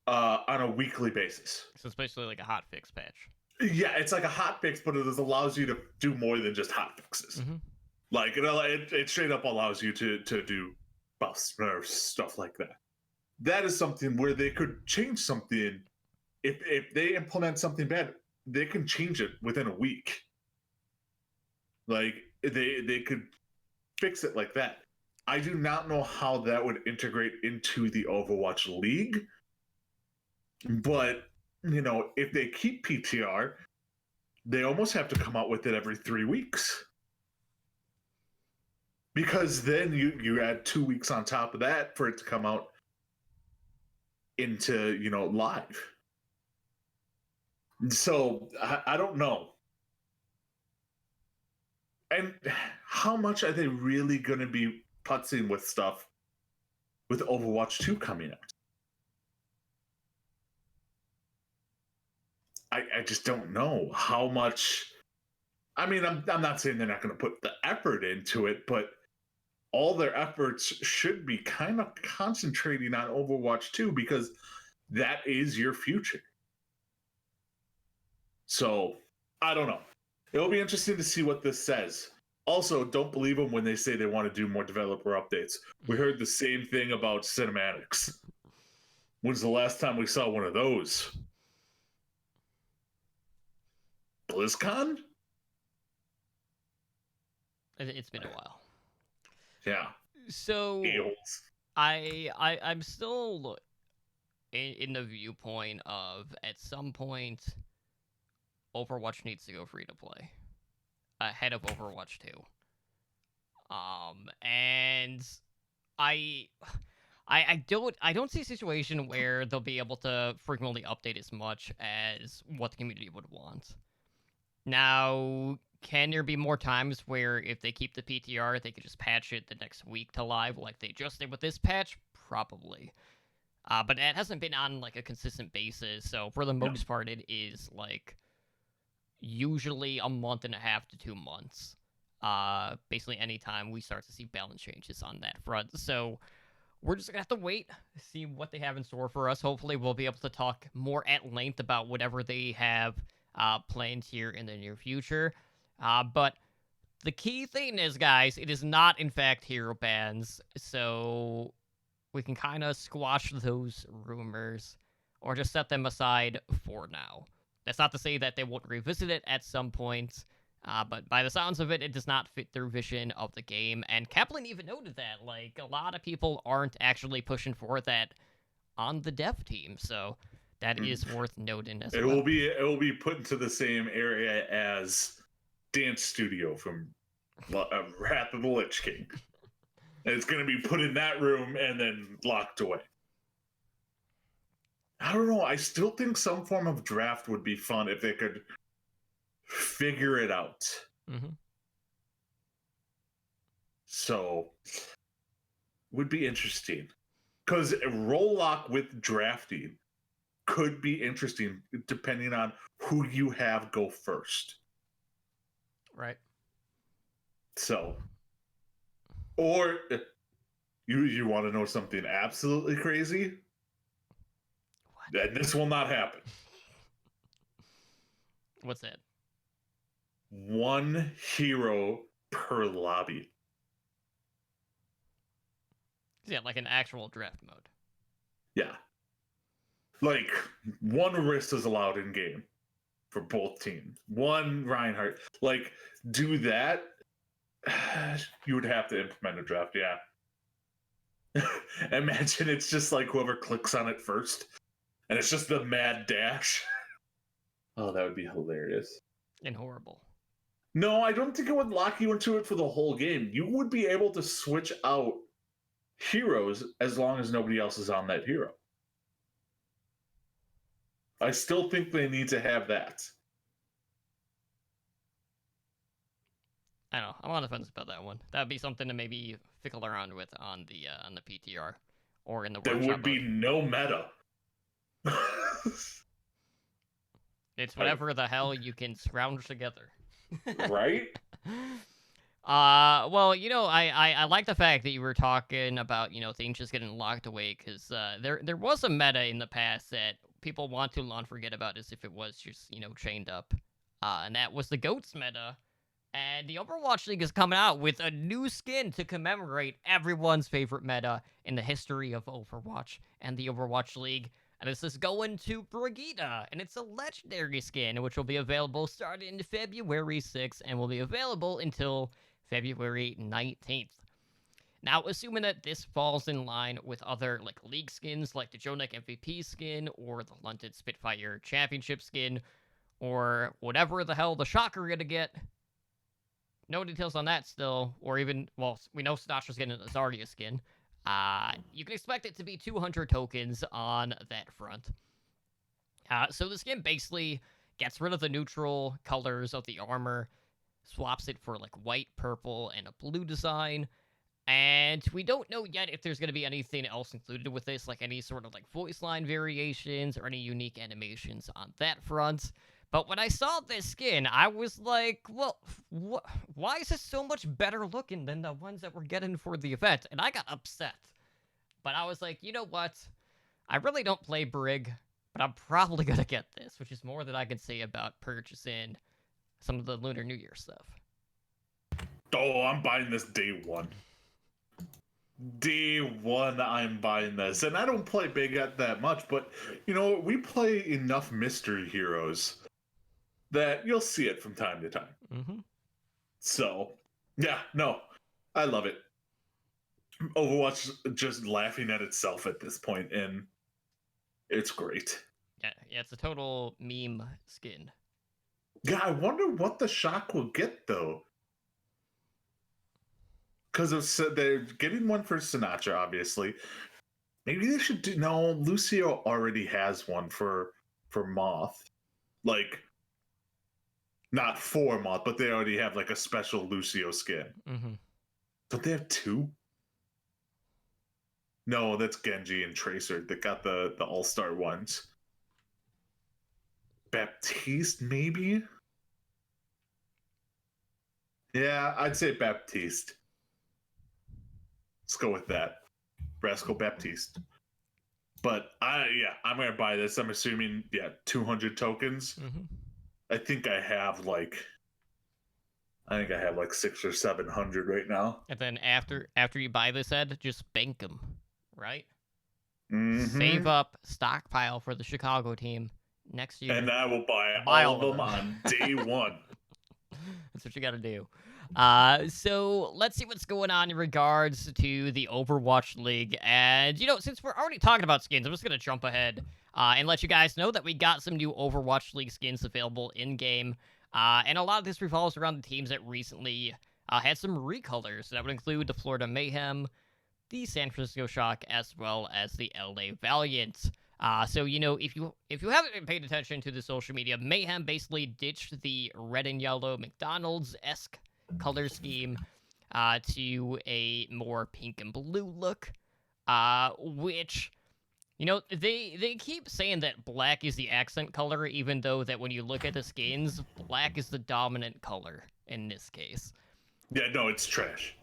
On a weekly basis. So it's basically like a hotfix patch. Yeah, it's like a hotfix, but it allows you to do more than just hotfixes. Mm-hmm. Like, it straight up allows you to do buffs or stuff like that. That is something where they could change something. If they implement something bad, they can change it within a week. Like, they could fix it like that. I do not know how that would integrate into the Overwatch League, but you know, if they keep PTR, they almost have to come out with it every 3 weeks. Because then you add 2 weeks on top of that for it to come out into, you know, live. So I don't know. And how much are they really going to be putzing with stuff with Overwatch 2 coming out? I just don't know how much. I mean, I'm not saying they're not going to put the effort into it, but all their efforts should be kind of concentrating on Overwatch 2 because that is your future. So, I don't know. It'll be interesting to see what this says. Also, don't believe them when they say they want to do more developer updates. We heard the same thing about cinematics. When's the last time we saw one of those? BlizzCon? It's been a while. Yeah. So A-holes. I'm still in the viewpoint of at some point Overwatch needs to go free to play ahead of Overwatch 2. And I don't see a situation where they'll be able to frequently update as much as what the community would want. Now, can there be more times where if they keep the PTR, they could just patch it the next week to live like they just did with this patch? Probably. But it hasn't been on like a consistent basis, so for the most part, it is like usually a month and a half to 2 months. Basically anytime we start to see balance changes on that front. So we're just gonna have to wait, see what they have in store for us. Hopefully we'll be able to talk more at length about whatever they have planned here in the near future. But the key thing is, guys, it is not in fact hero bans, so we can kind of squash those rumors or just set them aside for now. That's not to say that they won't revisit it at some point, but by the sounds of it, it does not fit their vision of the game. And Kaplan even noted that, like, a lot of people aren't actually pushing for that on the dev team, so that is worth noting as well. It will be put into the same area as Dance Studio from Wrath of the Lich King. And it's going to be put in that room and then locked away. I don't know. I still think some form of draft would be fun if they could figure it out. Mm-hmm. So, would be interesting. Because roll lock with drafting could be interesting depending on who you have go first. Right. So, or you want to know something absolutely crazy? What? This will not happen. What's that? 1 hero per lobby. Yeah, like an actual draft mode. Yeah. Like, 1 wrist is allowed in game for both teams. 1 Reinhardt. Like, do that. You would have to implement a draft, yeah. Imagine it's just like whoever clicks on it first. And it's just the mad dash. Oh, that would be hilarious. And horrible. No, I don't think it would lock you into it for the whole game. You would be able to switch out heroes as long as nobody else is on that hero. I still think they need to have that. I don't know. I'm on the fence about that one. That would be something to maybe fickle around with on the PTR or in the workshop. There would be no meta. It's whatever the hell you can scrounge together. Right? Well, I like the fact that you were talking about, things just getting locked away, because there was a meta in the past that people want to long forget about as if it was just, chained up. And that was the GOATS meta. And the Overwatch League is coming out with a new skin to commemorate everyone's favorite meta in the history of Overwatch and the Overwatch League. And this is going to Brigitta, and it's a legendary skin, which will be available starting February 6th and will be available until February 19th. Now, assuming that this falls in line with other league skins, like the Jonak MVP skin, or the London Spitfire Championship skin, or whatever the hell the Shocker are gonna get, no details on that still, or even, well, we know Sinatra's getting a Zarya skin. You can expect it to be 200 tokens on that front. So the skin basically gets rid of the neutral colors of the armor, swaps it for white, purple, and a blue design. And we don't know yet if there's going to be anything else included with this, like any sort of voice line variations or any unique animations on that front. But when I saw this skin, I was like, well, why is this so much better looking than the ones that we're getting for the event? And I got upset. But I was like, you know what? I really don't play Brig, but I'm probably going to get this, which is more than I can say about purchasing some of the Lunar New Year stuff. Oh, I'm buying this day 1. Day 1, I'm buying this. And I don't play Big that much, but, we play enough mystery heroes that you'll see it from time to time. Mm-hmm. So, yeah, no, I love it. Overwatch just laughing at itself at this point, and it's great. Yeah, it's a total meme skin. Yeah, I wonder what the Shock will get, though. Because they're getting one for Sinatra, obviously. Maybe they should do... No, Lucio already has one for Moth. Not for Moth, but they already have a special Lucio skin. Mm-hmm. Don't they have 2? No, that's Genji and Tracer that got the all-star ones. Baptiste, maybe? Yeah, I'd say Baptiste. Let's go with that. Rascal Baptiste. But I'm gonna buy this. I'm assuming 200 tokens. Mm-hmm. I think I have like 600 or 700 right now. And then after you buy this, Ed, just bank them, right? Save Mm-hmm. up, stockpile for the Chicago team next year. And I will buy Buy all all of of them them. on day one. That's what you got to do. So let's see what's going on in regards to the Overwatch League. And, since we're already talking about skins, I'm just going to jump ahead and let you guys know that we got some new Overwatch League skins available in-game. And a lot of this revolves around the teams that recently had some recolors. That would include the Florida Mayhem, the San Francisco Shock, as well as the LA Valiant. So if you haven't been paying attention to the social media, Mayhem basically ditched the red and yellow McDonald's-esque color scheme to a more pink and blue look, which they keep saying that black is the accent color, even though that when you look at the skins, black is the dominant color in this case. Yeah, no, it's trash.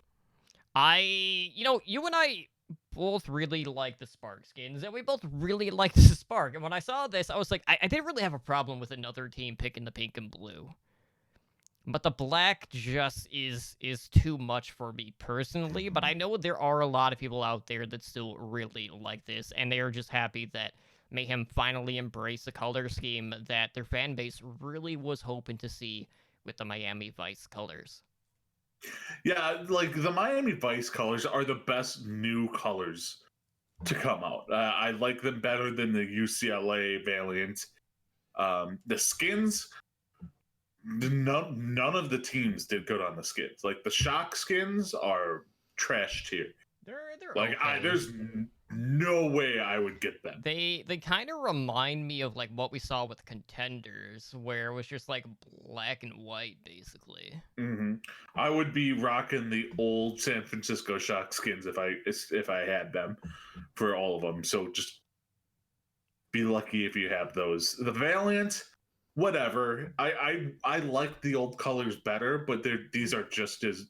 You and I both really like the Spark skins, and we both really like the Spark. And when I saw this, I was like, I didn't really have a problem with another team picking the pink and blue. But the black just is too much for me personally. But I know there are a lot of people out there that still really like this, and they are just happy that Mayhem finally embraced the color scheme that their fan base really was hoping to see with the Miami Vice colors. Yeah, like the Miami Vice colors are the best new colors to come out. I like them better than the UCLA Valiant. The skins, none of the teams did good on the skins. Like the Shock skins are trash tier. They're Like okay. there's no way I would get them. They kind of remind me of like what we saw with Contenders, where it was just like black and white basically. Mm-hmm. I would be rocking the old San Francisco Shock skins if I had them for all of them. So just be lucky if you have those. The Valiant, whatever. I like the old colors better, but these are just as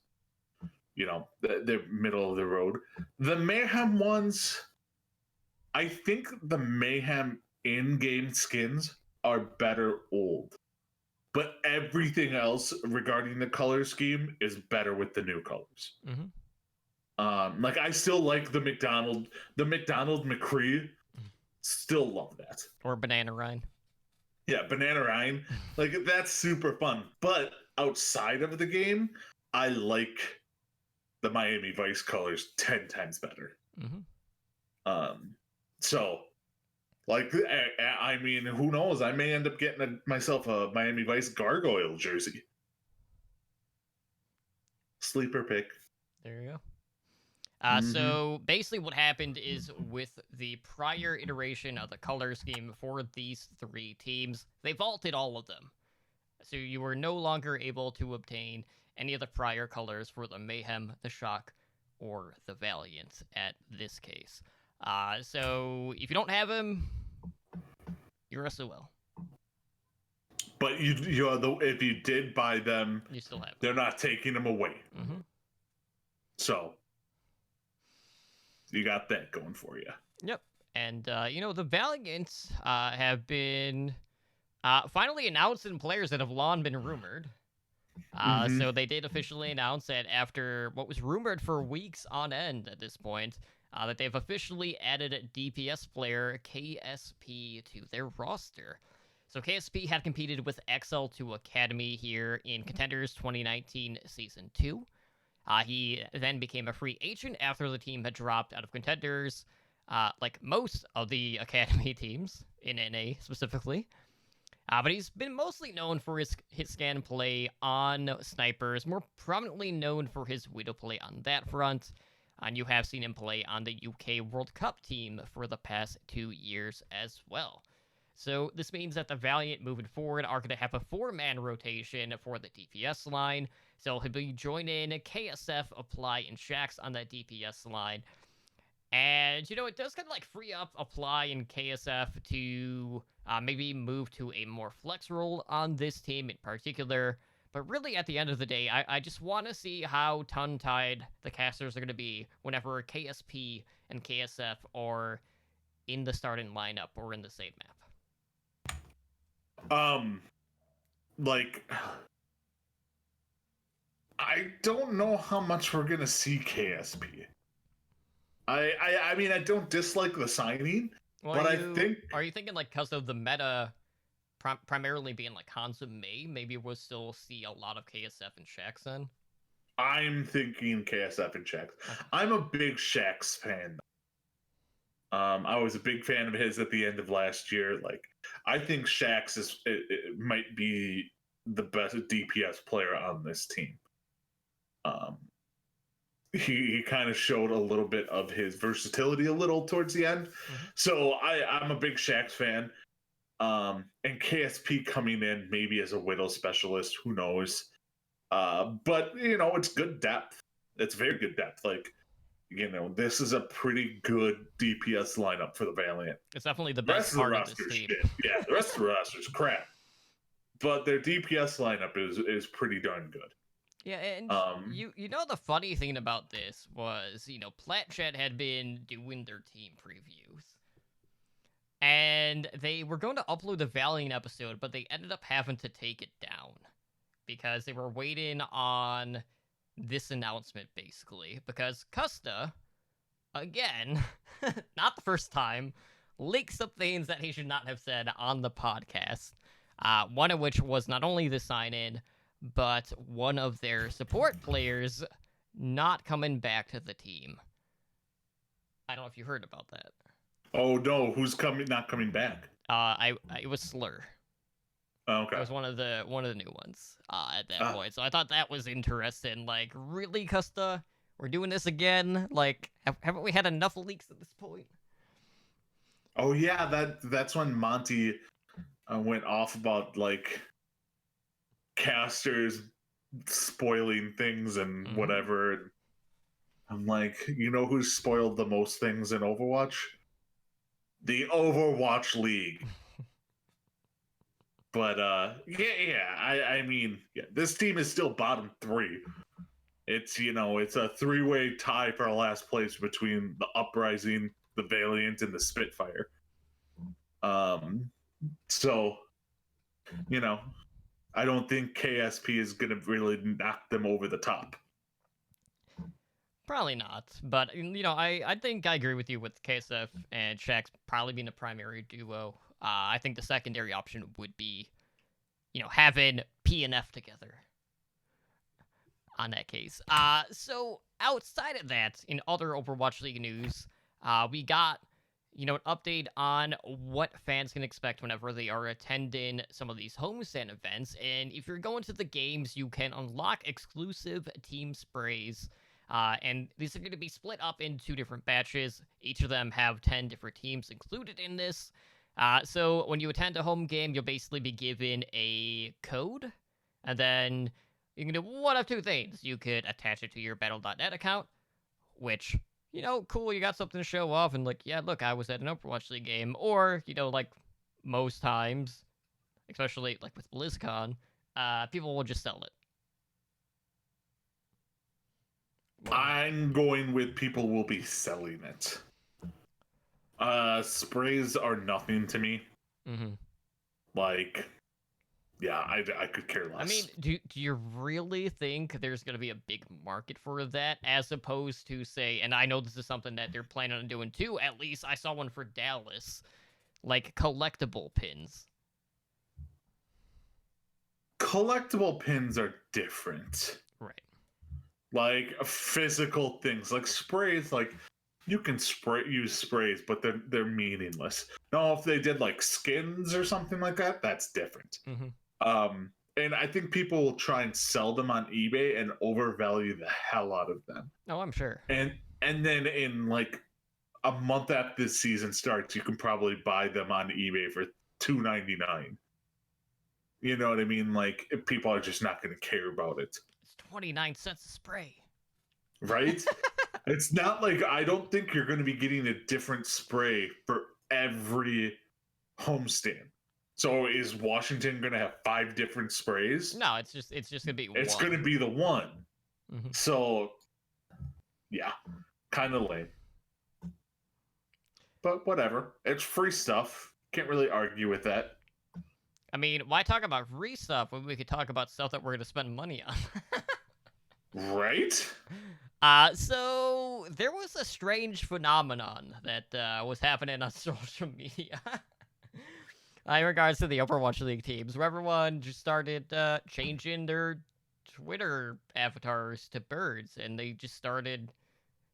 they're middle of the road. The Mayhem ones, I think the Mayhem in-game skins are better old. But everything else regarding the color scheme is better with the new colors. Mm-hmm. Like I still like the McDonald McCree. Still love that. Or Banana Ryan. Yeah, Banana Ryan. Like that's super fun. But outside of the game, I like the Miami Vice colors 10 times better. Mm-hmm. So, like, I mean, who knows? I may end up getting myself a Miami Vice Gargoyle jersey. Sleeper pick. There you go. So basically what happened is with the prior iteration of the color scheme for these three teams, they vaulted all of them. So you were no longer able to obtain any of the prior colors for the Mayhem, the Shock, or the Valiant at this case. So if you don't have them, you're SOL. But if you did buy them, You still have them. They're not taking them away. Mm-hmm. So you got that going for you. Yep. And, the Valiants have been finally announced in players that have long been rumored. So they did officially announce that after what was rumored for weeks on end at this point, that they've officially added a DPS player, KSP, to their roster. So KSP had competed with XL2 Academy here in Contenders 2019 Season 2. He then became a free agent after the team had dropped out of Contenders, like most of the Academy teams, in NA specifically. But he's been mostly known for his hit scan play on snipers, more prominently known for his Widow play on that front. And you have seen him play on the UK World Cup team for the past 2 years as well. So this means that the Valiant moving forward are going to have a 4-man rotation for the DPS line. So he'll be joining KSF, Apply, and Shax on that DPS line. And, it does kind of like free up Apply and KSF to maybe move to a more flex role on this team in particular. But really, at the end of the day, I just want to see how tongue-tied the casters are going to be whenever KSP and KSF are in the starting lineup or in the same map. Like, I don't know how much we're gonna see KSP. I mean, I don't dislike the signing, Well, but I think are you thinking like because of the meta primarily being like Hanzo Mei, maybe we'll still see a lot of KSF and Shax then? I'm thinking KSF and Shax. Okay. I'm a big Shax fan. I was a big fan of his at the end of last year. Like, I think Shax it might be the best DPS player on this team. He kind of showed a little bit of his versatility a little towards the end. Mm-hmm. So I'm a big Shax fan. And KSP coming in maybe as a Widow specialist, who knows? But it's good depth. It's very good depth. Like, this is a pretty good DPS lineup for the Valiant. It's definitely the best part of this team. Yeah, the rest of the roster is crap. But their DPS lineup is pretty darn good. Yeah, and you know the funny thing about this was, Platchet had been doing their team previews. And they were going to upload the Valiant episode, but they ended up having to take it down. Because they were waiting on this announcement, basically. Because Custa, again, not the first time, leaked some things that he should not have said on the podcast. One of which was not only the sign-in, but one of their support players not coming back to the team. I don't know if you heard about that. Oh no, who's not coming back? It was Slur. Oh, okay. It was one of the new ones at that point. So I thought that was interesting. Like, really, Custa? We're doing this again? Like, haven't we had enough leaks at this point? Oh yeah, that's when Monty went off about like casters spoiling things and whatever. I'm like, who's spoiled the most things in Overwatch? The Overwatch League. But I mean, this team is still bottom 3. It's it's a 3-way tie for last place between the Uprising, the Valiant, and the Spitfire. So I don't think KSP is gonna really knock them over the top. Probably not, but I think I agree with you with KSF and Shax probably being the primary duo. I think the secondary option would be, having P and F together. On that case, so outside of that, in other Overwatch League news, we got an update on what fans can expect whenever they are attending some of these homestand events. And if you're going to the games, you can unlock exclusive team sprays. And these are going to be split up in 2 different batches. Each of them have 10 different teams included in this. So when you attend a home game, you'll basically be given a code. And then you can do one of 2 things. You could attach it to your Battle.net account, which, cool, you got something to show off. And like, yeah, look, I was at an Overwatch League game. Or, like most times, especially like with BlizzCon, people will just sell it. I'm going with people will be selling it. Sprays are nothing to me. Mm-hmm. Like, yeah, I could care less. I mean, do you really think there's going to be a big market for that, as opposed to, say, and I know this is something that they're planning on doing too, at least I saw one for Dallas, like collectible pins. Collectible pins are different. Right. Like physical things, like sprays, like you can use sprays, but they're meaningless. Now, if they did like skins or something like that, that's different. Mm-hmm. And I think people will try and sell them on eBay and overvalue the hell out of them. Oh, I'm sure. And then in like a month after the season starts, you can probably buy them on eBay for $2.99. You know what I mean? Like, people are just not going to care about it. It's 29 cents a spray. Right? It's not like, I don't think you're going to be getting a different spray for every homestand. So is Washington gonna have 5 different sprays? No, it's just gonna be It's one. gonna be the one. Mm-hmm. So, yeah, kind of lame. But whatever. It's free stuff. Can't really argue with that. I mean, why talk about free stuff when we could talk about stuff that we're gonna spend money on? Right? So there was a strange phenomenon that was happening on social media in regards to the Overwatch League teams, where everyone just started changing their Twitter avatars to birds, and they just started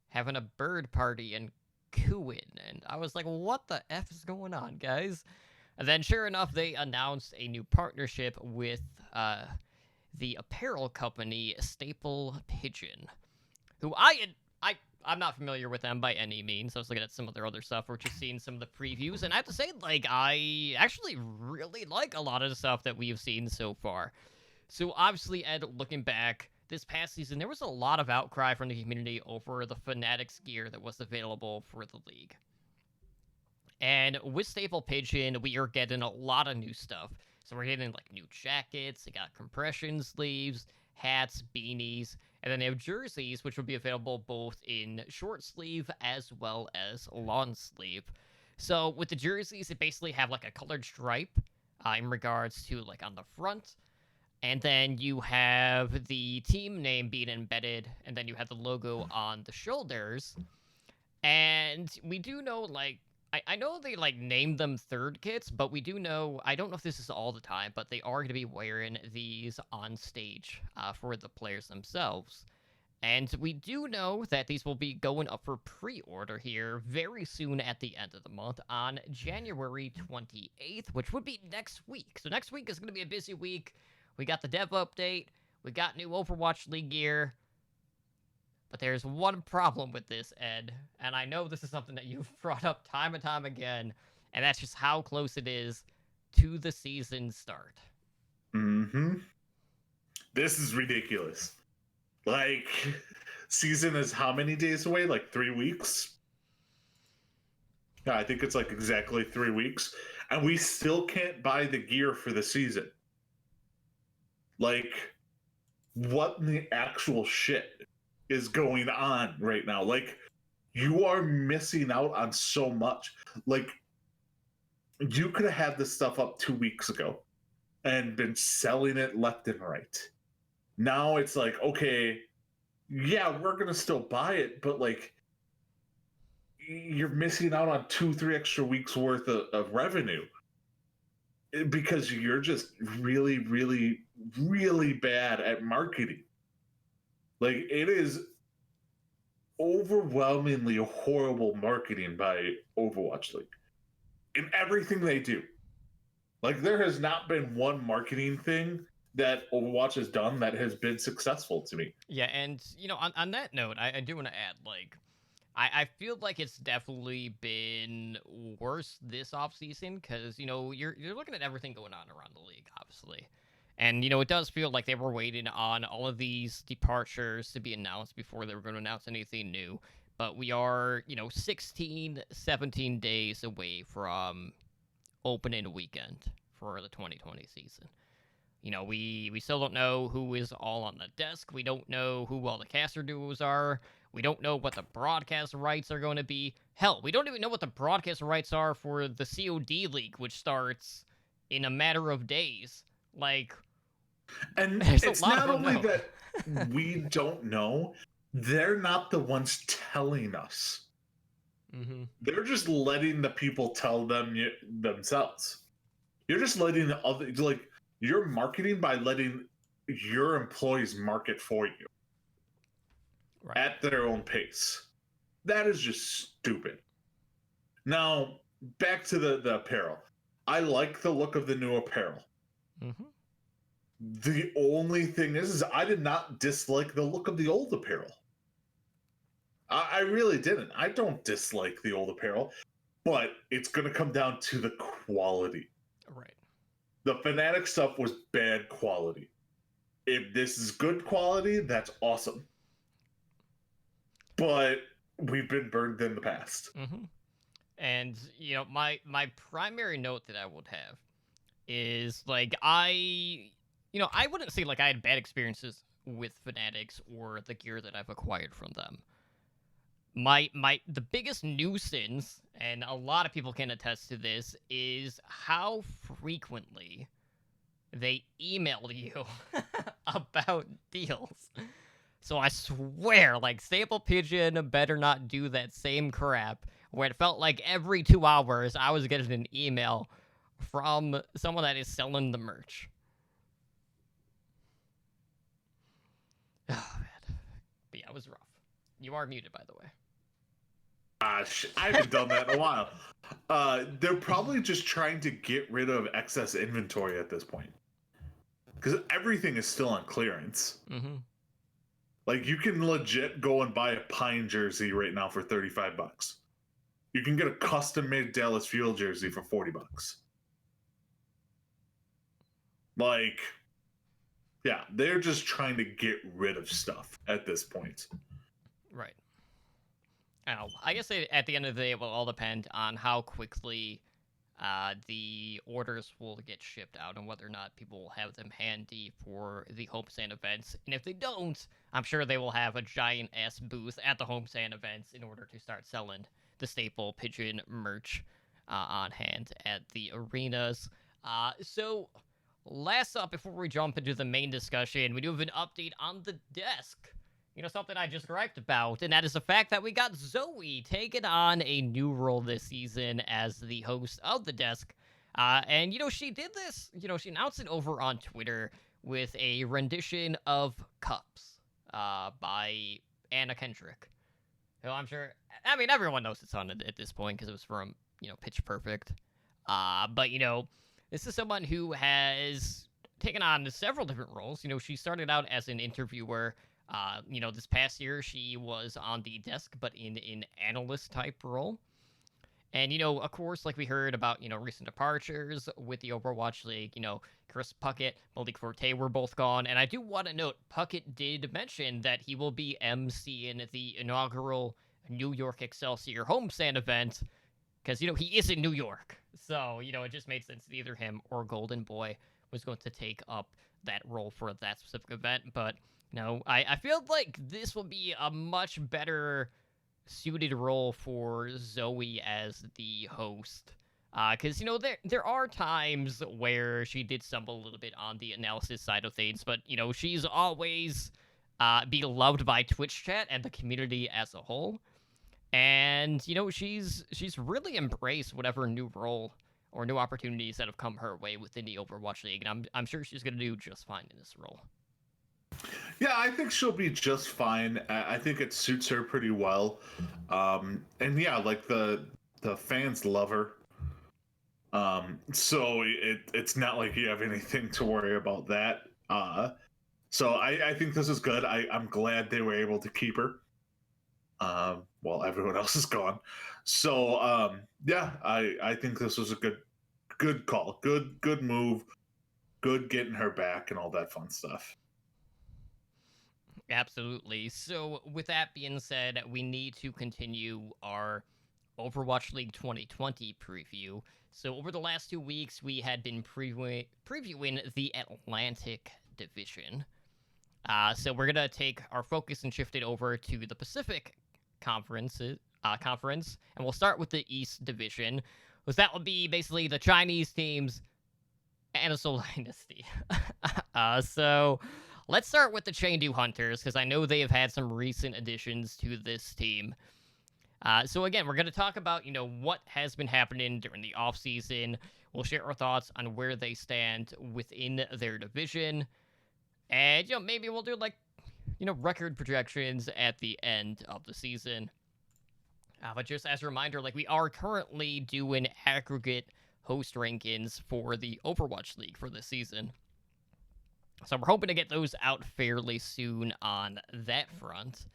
having a bird party and cooing, and I was like, what the F is going on, guys? And then, sure enough, they announced a new partnership with the apparel company Staple Pigeon, who I'm not familiar with them by any means. I was looking at some of their other stuff, or just seeing some of the previews, and I have to say, like, I actually really like a lot of the stuff that we've seen so far. So obviously, Ed, looking back, this past season, there was a lot of outcry from the community over the Fanatics gear that was available for the league. And with Staple Pigeon, we are getting a lot of new stuff. So we're getting like new jackets, they got compression sleeves, hats, beanies, and then they have jerseys, which will be available both in short sleeve as well as long sleeve. So with the jerseys, they basically have like a colored stripe in regards to like on the front. And then you have the team name being embedded, and then you have the logo on the shoulders. And we do know, like, I know they, like, named them third kits, but we do know, I don't know if this is all the time, but they are going to be wearing these on stage for the players themselves. And we do know that these will be going up for pre-order here very soon at the end of the month on January 28th, which would be next week. So next week is going to be a busy week. We got the dev update, we got new Overwatch League gear, but there's one problem with this, Ed, and I know this is something that you've brought up time and time again, and that's just how close it is to the season start. Mm-hmm. This is ridiculous. Like, season is how many days away? Like 3 weeks? Yeah, I think it's like exactly 3 weeks. And we still can't buy the gear for the season. Like, what in the actual shit is going on right now? Like, you are missing out on so much. Like, you could have had this stuff up 2 weeks ago and been selling it left and right. Now it's like, okay, yeah, we're gonna still buy it, but like, you're missing out on 2-3 extra weeks worth of revenue because you're just really, really, really bad at marketing. Like, it is overwhelmingly horrible marketing by Overwatch League in everything they do. Like, there has not been one marketing thing that Overwatch has done that has been successful to me. Yeah, and, you know, on that note, I do want to add, like, I feel like it's definitely been worse this offseason because, you know, you're looking at everything going on around the league, obviously. And, you know, it does feel like they were waiting on all of these departures to be announced before they were going to announce anything new. But we are, you know, 16, 17 days away from opening weekend for the 2020 season. You know, we still don't know who is all on the desk. We don't know who all the caster duos are. We don't know what the broadcast rights are going to be. Hell, we don't even know what the broadcast rights are for the COD League, which starts in a matter of days. Like, and there's it's a lot not of only unknown. that we don't know, they're not the ones telling us. Mm-hmm. They're just letting the people tell them themselves. You're just letting the other, like, you're marketing by letting your employees market for you. Right. At their own pace. That is just stupid. Now, back to the apparel. I like the look of the new apparel. Mm-hmm. The only thing is I did not dislike the look of the old apparel. I really didn't. I don't dislike the old apparel, but it's going to come down to the quality. Right. The Fnatic stuff was bad quality. If this is good quality, that's awesome. But we've been burned in the past. Mm-hmm. And, you know, my primary note that I would have is like I wouldn't say like I had bad experiences with Fanatics or the gear that I've acquired from them. The biggest nuisance, and a lot of people can attest to this, is how frequently they email you about deals. So I swear, like, Staple Pigeon better not do that same crap, where it felt like every 2 hours I was getting an email from someone that is selling the merch. Oh, man. But yeah, it was rough. You are muted, by the way. Gosh, I haven't done that in a while. They're probably just trying to get rid of excess inventory at this point. Because everything is still on clearance. Mm-hmm. Like, you can legit go and buy a Pine jersey right now for $35. You can get a custom-made Dallas Fuel jersey for $40. Like, yeah, they're just trying to get rid of stuff at this point. Right. I guess at the end of the day, it will all depend on how quickly the orders will get shipped out and whether or not people will have them handy for the homestand events. And if they don't, I'm sure they will have a giant-ass booth at the homestand events in order to start selling the Staple Pigeon merch on hand at the arenas. So, last up, before we jump into the main discussion, we do have an update on the desk. You know, something I just griped about, and that is the fact that we got Zoe taking on a new role this season as the host of the desk. And, she did this, she announced it over on Twitter with a rendition of Cups by Anna Kendrick. Who I'm sure, everyone knows it's on it at this point because it was from, Pitch Perfect. But, this is someone who has taken on several different roles. She started out as an interviewer. This past year she was on the desk, but in an analyst-type role. And, of course, like we heard about, recent departures with the Overwatch League, Chris Puckett, Malik Forte were both gone. And I do want to note, Puckett did mention that he will be emceeing the inaugural New York Excelsior homestand event, because, he is in New York. So, it just made sense that either him or Golden Boy was going to take up that role for that specific event. But I feel like this will be a much better suited role for Zoe as the host. Because, there are times where she did stumble a little bit on the analysis side of things, but, she's always beloved by Twitch chat and the community as a whole. And, she's really embraced whatever new role or new opportunities that have come her way within the Overwatch League, and I'm sure she's going to do just fine in this role. Yeah, I think she'll be just fine. I think it suits her pretty well. And yeah, like the fans love her. So it's not like you have anything to worry about that. So I think this is good. I'm glad they were able to keep her. While everyone else is gone. So yeah, I think this was a good call. Good move. Good getting her back and all that fun stuff. Absolutely. So, with that being said, we need to continue our Overwatch League 2020 preview. So, over the last 2 weeks, we had been previewing the Atlantic Division. So, we're going to take our focus and shift it over to the Pacific Conference, and we'll start with the East Division, because that will be basically the Chinese teams and the Seoul Dynasty. So... let's start with the Chengdu Hunters, because I know they have had some recent additions to this team. So again, we're going to talk about, what has been happening during the offseason. We'll share our thoughts on where they stand within their division. And, maybe we'll do, record projections at the end of the season. But just as a reminder, we are currently doing aggregate host rankings for the Overwatch League for this season. So we're hoping to get those out fairly soon on that front.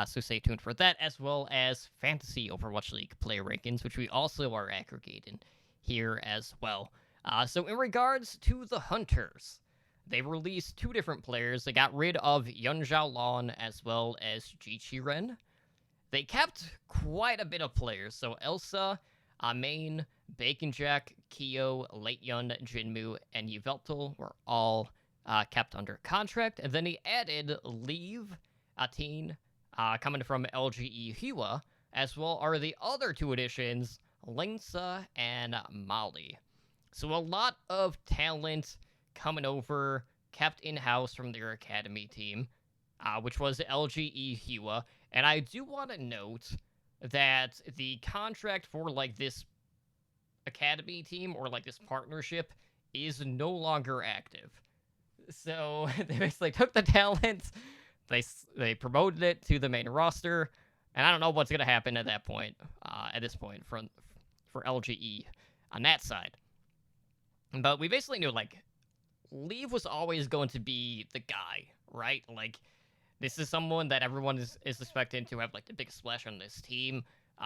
So stay tuned for that, as well as Fantasy Overwatch League player rankings, which we also are aggregating here as well. So in regards to the Hunters, they released 2 different players. They got rid of Yunzhao Lon as well as Jiqi Ren. They kept quite a bit of players. So Elsa, Main, Bacon Jack, Kyo, Late Yun, Jinmu, and Yveltal were all kept under contract. And then he added Leave, Atin, coming from LGE Hua, as well are the other two additions, Lingsa and Molly. So a lot of talent coming over, kept in-house from their academy team, which was LGE Hua. And I do want to note that the contract for like this academy team or like this partnership is no longer active. So they basically took the talent, they promoted it to the main roster, and I don't know what's gonna happen at that point. At this point, for LGE on that side, but we basically knew like Leave was always going to be the guy, right? Like this is someone that everyone is expecting to have like the biggest splash on this team.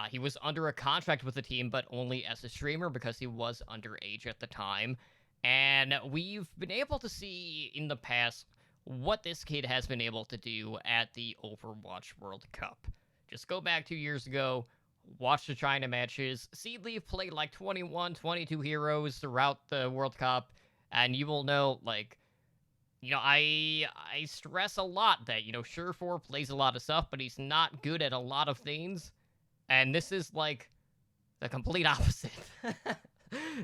He was under a contract with the team, but only as a streamer because he was underage at the time. And we've been able to see in the past what this kid has been able to do at the Overwatch World Cup. Just go back 2 years ago, watch the China matches, see Leaf play like 21, 22 heroes throughout the World Cup, and you will know, like, I stress a lot that, Surefour plays a lot of stuff, but he's not good at a lot of things. And this is, like, the complete opposite.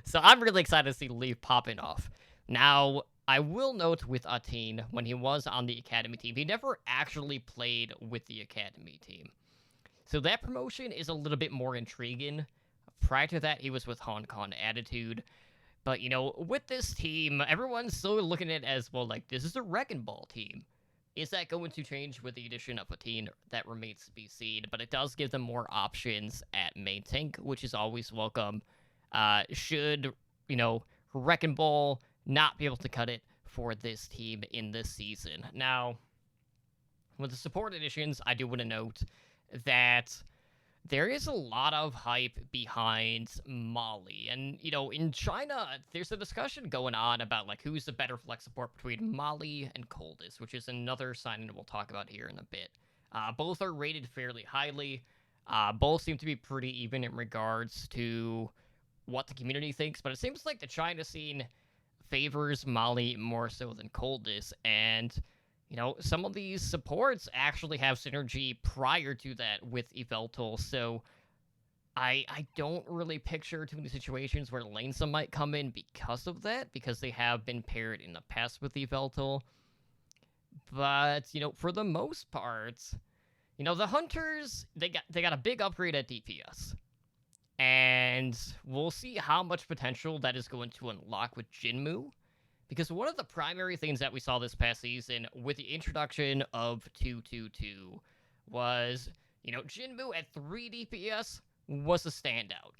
So I'm really excited to see Leaf popping off. Now, I will note with Atin, when he was on the Academy team, he never actually played with the Academy team. So that promotion is a little bit more intriguing. Prior to that, he was with Hong Kong Attitude. But, with this team, everyone's still looking at it as, well, like, this is a Wrecking Ball team. Is that going to change with the addition of Atin? That remains to be seen. But it does give them more options at main tank, which is always welcome. Should, Wrecking Ball not be able to cut it for this team in this season. Now, with the support additions, I do want to note that there is a lot of hype behind Molly. And, in China, there's a discussion going on about, like, who's the better flex support between Molly and Coldest, which is another signing we'll talk about here in a bit. Both are rated fairly highly. Both seem to be pretty even in regards to what the community thinks, but it seems like the China scene favors Molly more so than Coldest, and some of these supports actually have synergy prior to that with Yveltal, so I don't really picture too many situations where Lanesa might come in because of that, because they have been paired in the past with Yveltal. But, for the most part, the Hunters, they got a big upgrade at DPS. And we'll see how much potential that is going to unlock with Jinmu. Because one of the primary things that we saw this past season with the introduction of 222 was, Jinmu at 3 DPS was a standout.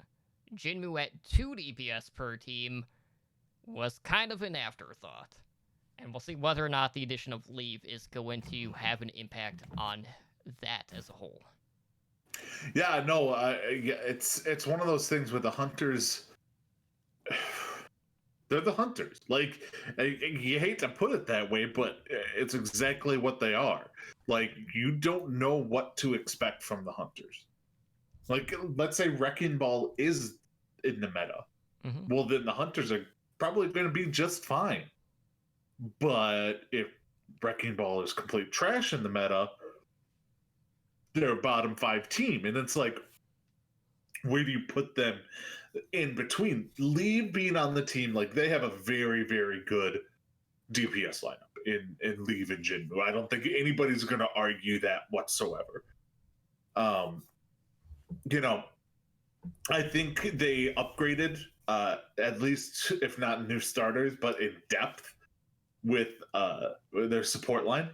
Jinmu at 2 DPS per team was kind of an afterthought. And we'll see whether or not the addition of Leave is going to have an impact on that as a whole. Yeah, no, it's one of those things with the Hunters. They're the Hunters. Like, you hate to put it that way, but it's exactly what they are. Like, you don't know what to expect from the Hunters. Like, let's say Wrecking Ball is in the meta. Mm-hmm. Well, then the Hunters are probably going to be just fine. But if Wrecking Ball is complete trash in the meta, they're a bottom 5 team, and it's like, where do you put them in between? Leave being on the team, like, they have a very, very good DPS lineup in Leave and Jinmu. I don't think anybody's going to argue that whatsoever. I think they upgraded, at least, if not new starters, but in depth with their support line.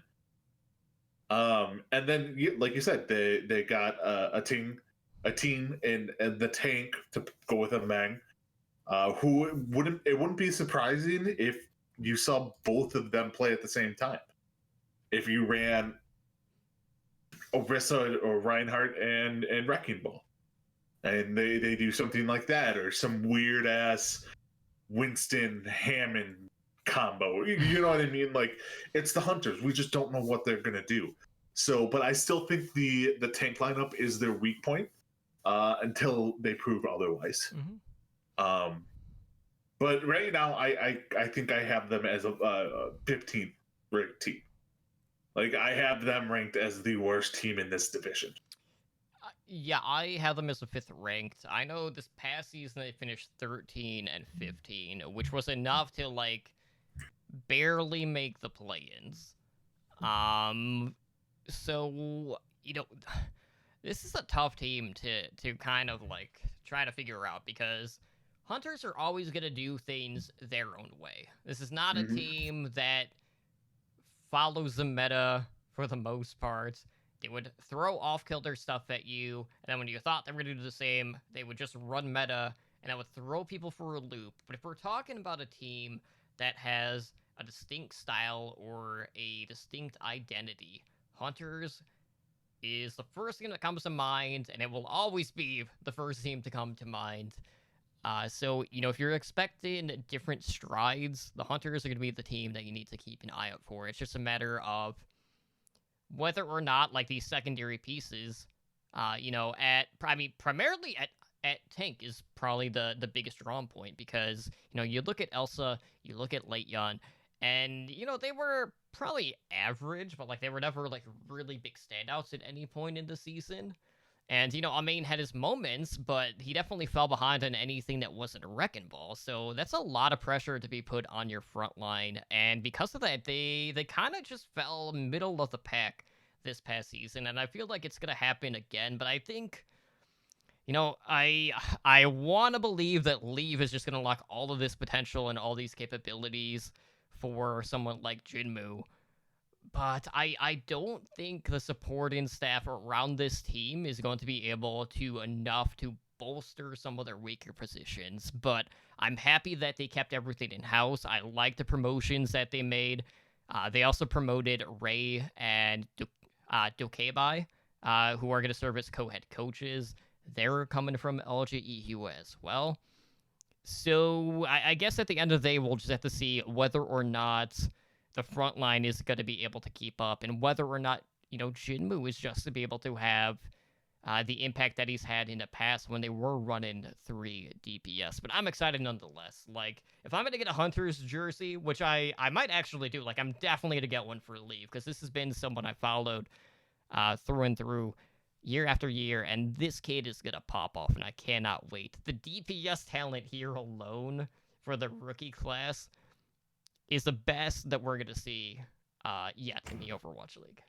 And then, like you said, they got a team in the tank to go with a Meng, who it wouldn't be surprising if you saw both of them play at the same time. If you ran Orisa or Reinhardt and Wrecking Ball, and they do something like that, or some weird ass Winston Hammond combo. You know what I mean? Like, it's the Hunters. We just don't know what they're gonna do. So, but I still think the tank lineup is their weak point until they prove otherwise. Mm-hmm. But right now, I think I have them as a 15th ranked team. Like, I have them ranked as the worst team in this division. Yeah, I have them as a 5th ranked. I know this past season they finished 13 and 15, which was enough to like barely make the play-ins. So this is a tough team to kind of like try to figure out because Hunters are always gonna do things their own way. This is not a team that follows the meta for the most part. They would throw off-kilter stuff at you, and then when you thought they were going to do the same, they would just run meta, and that would throw people for a loop. But if we're talking about a team that has a distinct style or a distinct identity, Hunters is the first thing that comes to mind, and it will always be the first team to come to mind. So, if you're expecting different strides, the Hunters are going to be the team that you need to keep an eye out for. It's just a matter of whether or not, like, these secondary pieces, primarily at tank is probably the biggest drawing point because, you look at Elsa, you look at Leityon, and, they were probably average, but, like, they were never, like, really big standouts at any point in the season. And, Amain had his moments, but he definitely fell behind on anything that wasn't a wrecking ball. So that's a lot of pressure to be put on your front line. And because of that, they kind of just fell middle of the pack this past season. And I feel like it's going to happen again. But I think, I want to believe that Leave is just going to unlock all of this potential and all these capabilities for someone like Jinmu. But I don't think the supporting staff around this team is going to be able to enough to bolster some of their weaker positions. But I'm happy that they kept everything in-house. I like the promotions that they made. They also promoted Ray and Dokebai, who are going to serve as co-head coaches. They're coming from LGEU as well. So I guess at the end of the day, we'll just have to see whether or not the front line is going to be able to keep up, and whether or not, Jinmu is just to be able to have the impact that he's had in the past when they were running 3 DPS. But I'm excited nonetheless. Like, if I'm going to get a Hunter's jersey, which I might actually do, like, I'm definitely going to get one for Leave, because this has been someone I followed through and through year after year, and this kid is going to pop off, and I cannot wait. The DPS talent here alone for the rookie class is the best that we're going to see yet in the Overwatch League.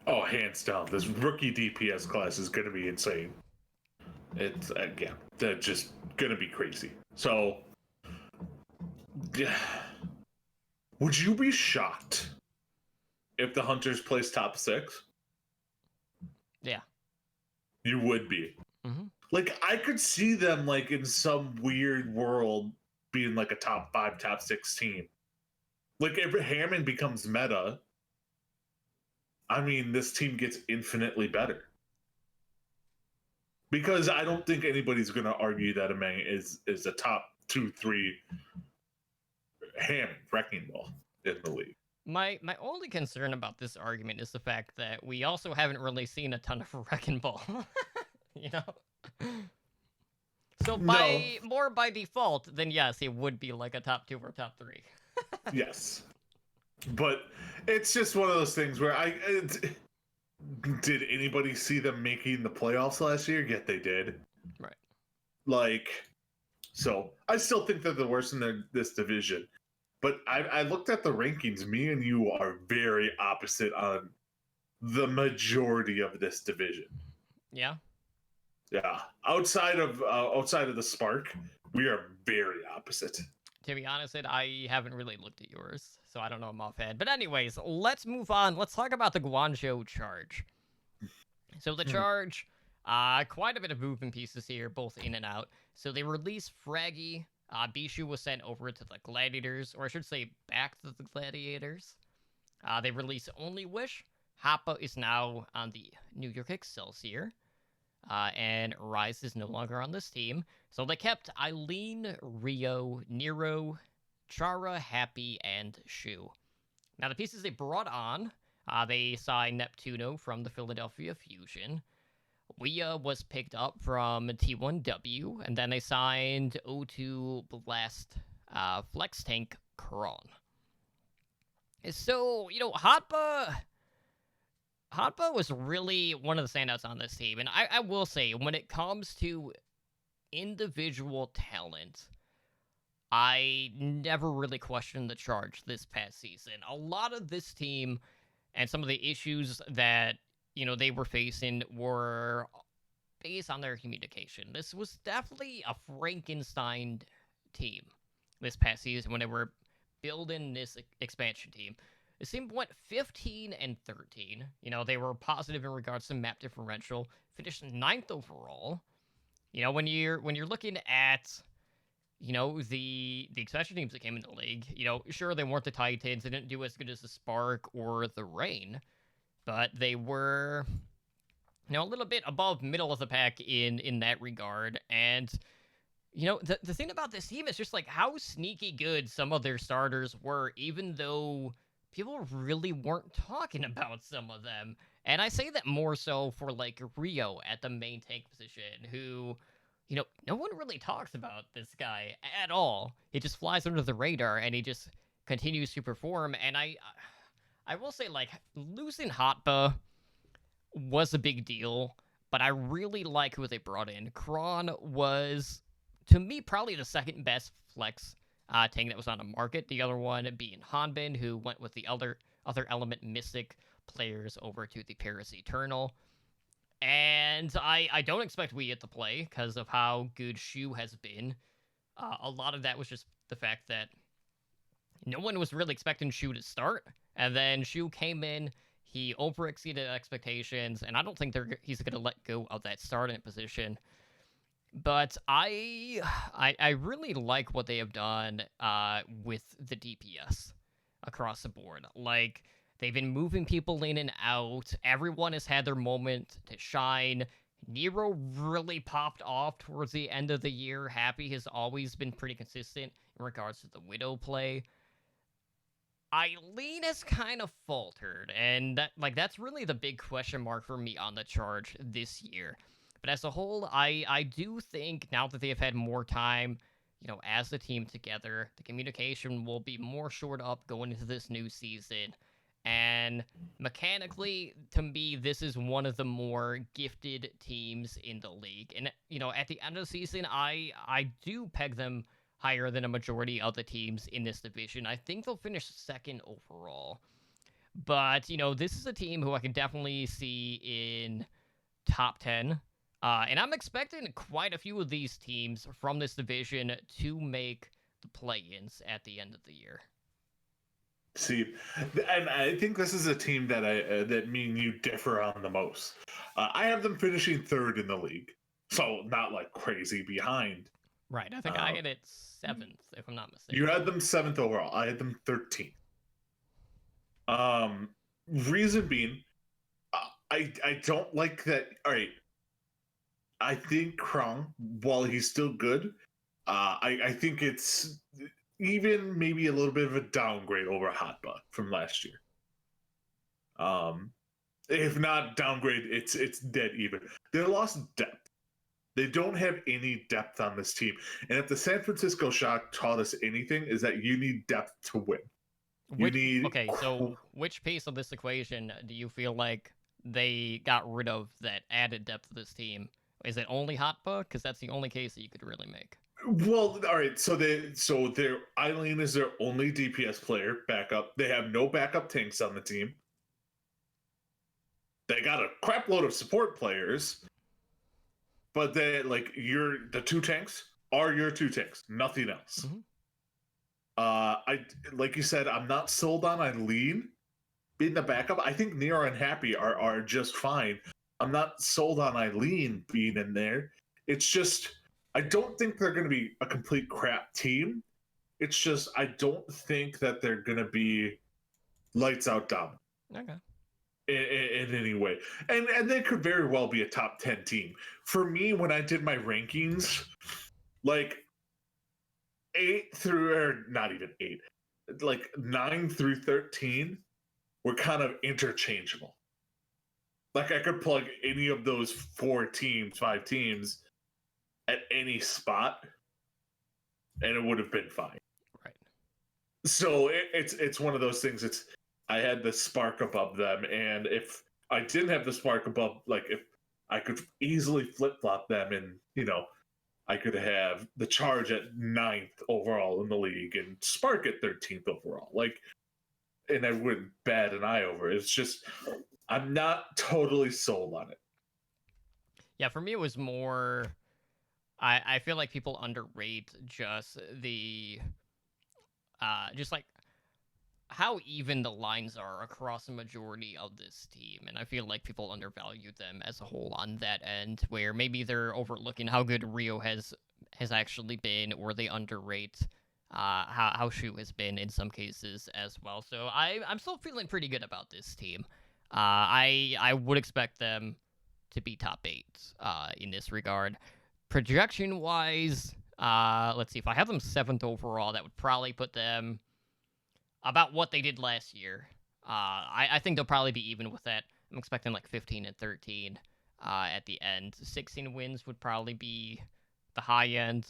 Oh, hands down. This rookie DPS class is going to be insane. It's, again, they're just going to be crazy. So, would you be shocked if the Hunters place top 6? Yeah. You would be. Mm-hmm. Like, I could see them, like, in some weird world being, like, a top 5, top 6 team. Like, if Hammond becomes meta, I mean, this team gets infinitely better. Because I don't think anybody's going to argue that Amang is a top 2, 3 Hammond wrecking ball in the league. My only concern about this argument is the fact that we also haven't really seen a ton of wrecking ball. So more by default, then yes, it would be like a top 2 or top 3. Yes. But it's just one of those things where did anybody see them making the playoffs last year? Yet they did. Right. Like, so I still think they're the worst in this division. But I looked at the rankings. Me and you are very opposite on the majority of this division. Yeah. Yeah. Outside of the Spark, we are very opposite. To be honest, I haven't really looked at yours, so I don't know them offhand. But anyways, let's move on. Let's talk about the Guangzhou Charge. So the Charge, quite a bit of moving pieces here, both in and out. So they released Fraggy. Bishu was sent over to the Gladiators, or I should say back to the Gladiators. They released Only Wish. Happa is now on the New York Excelsior. And Rise is no longer on this team. So they kept Eileen, Rio, Nero, Chara, Happy, and Shu. Now the pieces they brought on, they signed Neptuno from the Philadelphia Fusion. Wea was picked up from T1W, and then they signed O2 Blast Flex Tank Kron. So, Hotba was really one of the standouts on this team, and I will say, when it comes to individual talent, I never really questioned the charge this past season. A lot of this team and some of the issues that, they were facing were based on their communication. This was definitely a Frankenstein team this past season when they were building this expansion team. This team went 15-13. They were positive in regards to map differential, finished 9th overall. When you're looking at the expansion teams that came into the league, sure, they weren't the Titans, they didn't do as good as the Spark or the Rain, but they were a little bit above middle of the pack in that regard. And the thing about this team is just like how sneaky good some of their starters were, even though people really weren't talking about some of them. And I say that more so for like Rio at the main tank position, who no one really talks about this guy at all. He just flies under the radar and he just continues to perform. And I will say, like, losing Hotba was a big deal, but I really like who they brought in. Kron was, to me, probably the second best flex tank that was on the market. The other one being Hanbin, who went with the other Element Mystic players over to the Paris Eternal. And I don't expect Wea to play because of how good Shu has been. A lot of that was just the fact that no one was really expecting Shu to start. And then Shu came in, he over-exceeded expectations, and I don't think he's going to let go of that starting position. But I really like what they have done with the DPS across the board. Like, they've been moving people in and out. Everyone has had their moment to shine. Nero really popped off towards the end of the year. Happy has always been pretty consistent in regards to the Widow play. Eileen has kind of faltered, and that's really the big question mark for me on the charge this year. But as a whole, I do think now that they have had more time, as a team together, the communication will be more shored up going into this new season. And mechanically, to me, this is one of the more gifted teams in the league. And, at the end of the season, I do peg them higher than a majority of the teams in this division. I think they'll finish second overall. But, this is a team who I can definitely see in top 10. And I'm expecting quite a few of these teams from this division to make the play-ins at the end of the year. See, and I think this is a team that that me and you differ on the most. I have them finishing third in the league, so not like crazy behind. Right, I think I had it 7th, if I'm not mistaken. You had them 7th overall. I had them 13th. Reason being, I don't like that. All right, I think Krong, while he's still good, I think it's even maybe a little bit of a downgrade over Hotba from last year. If not downgrade, it's dead even. They lost depth. They don't have any depth on this team. And if the San Francisco Shock taught us anything, is that you need depth to win. So which piece of this equation do you feel like they got rid of that added depth of this team? Is it only Hotba? Because that's the only case that you could really make. Well, all right. So their Eileen is their only DPS player backup. They have no backup tanks on the team. They got a crap load of support players, but the 2 tanks are your 2 tanks, nothing else. Mm-hmm. I like you said, I'm not sold on Eileen being the backup. I think Nero and Happy are just fine. I'm not sold on Eileen being in there. It's just I don't think they're going to be a complete crap team. It's just I don't think that they're going to be lights out dominant. Okay. In any way. And they could very well be a top 10 team. For me, when I did my rankings, like 8 through, or not even 8, like 9 through 13 were kind of interchangeable. Like I could plug any of those 5 teams at any spot, and it would have been fine. Right. So it's one of those things. I had the spark above them, and if I didn't have the spark above, like if I could easily flip flop them, and I could have the Charge at 9th overall in the league and Spark at 13th overall. Like, and I wouldn't bat an eye over it. It's just I'm not totally sold on it. Yeah, for me it was more. I feel like people underrate just just like how even the lines are across the majority of this team, and I feel like people undervalue them as a whole on that end, where maybe they're overlooking how good Rio has actually been, or they underrate how Shu has been in some cases as well. So I'm still feeling pretty good about this team. I would expect them to be top 8 in this regard. Projection wise, let's see, if I have them 7th overall, that would probably put them about what they did last year. I think they'll probably be even with that. I'm expecting like 15 and 13 at the end. 16 wins would probably be the high end.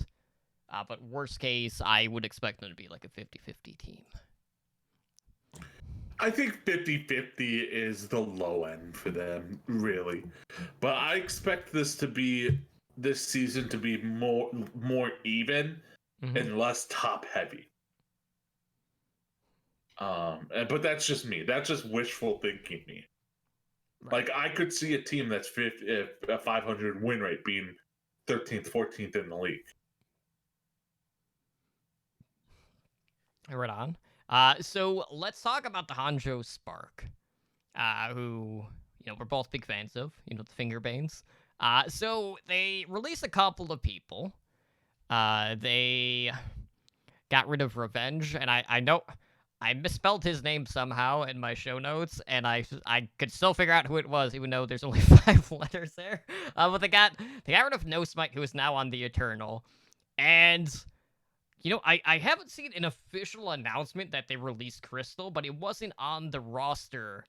But worst case, I would expect them to be like a 50-50 team. I think 50-50 is the low end for them, really. But I expect this season to be more even and less top heavy. But that's just me. That's just wishful thinking me. Right. Like I could see a team that's a 500 win rate being 13th, 14th in the league. Right on. So let's talk about the Hanzhou Spark, who we're both big fans of. The Finger Banes. So they released a couple of people. They got rid of Revenge, and I know I misspelled his name somehow in my show notes, and I could still figure out who it was, even though there's only 5 letters there. But they got rid of No Smite, who is now on the Eternal, and I haven't seen an official announcement that they released Crystal, but it wasn't on the roster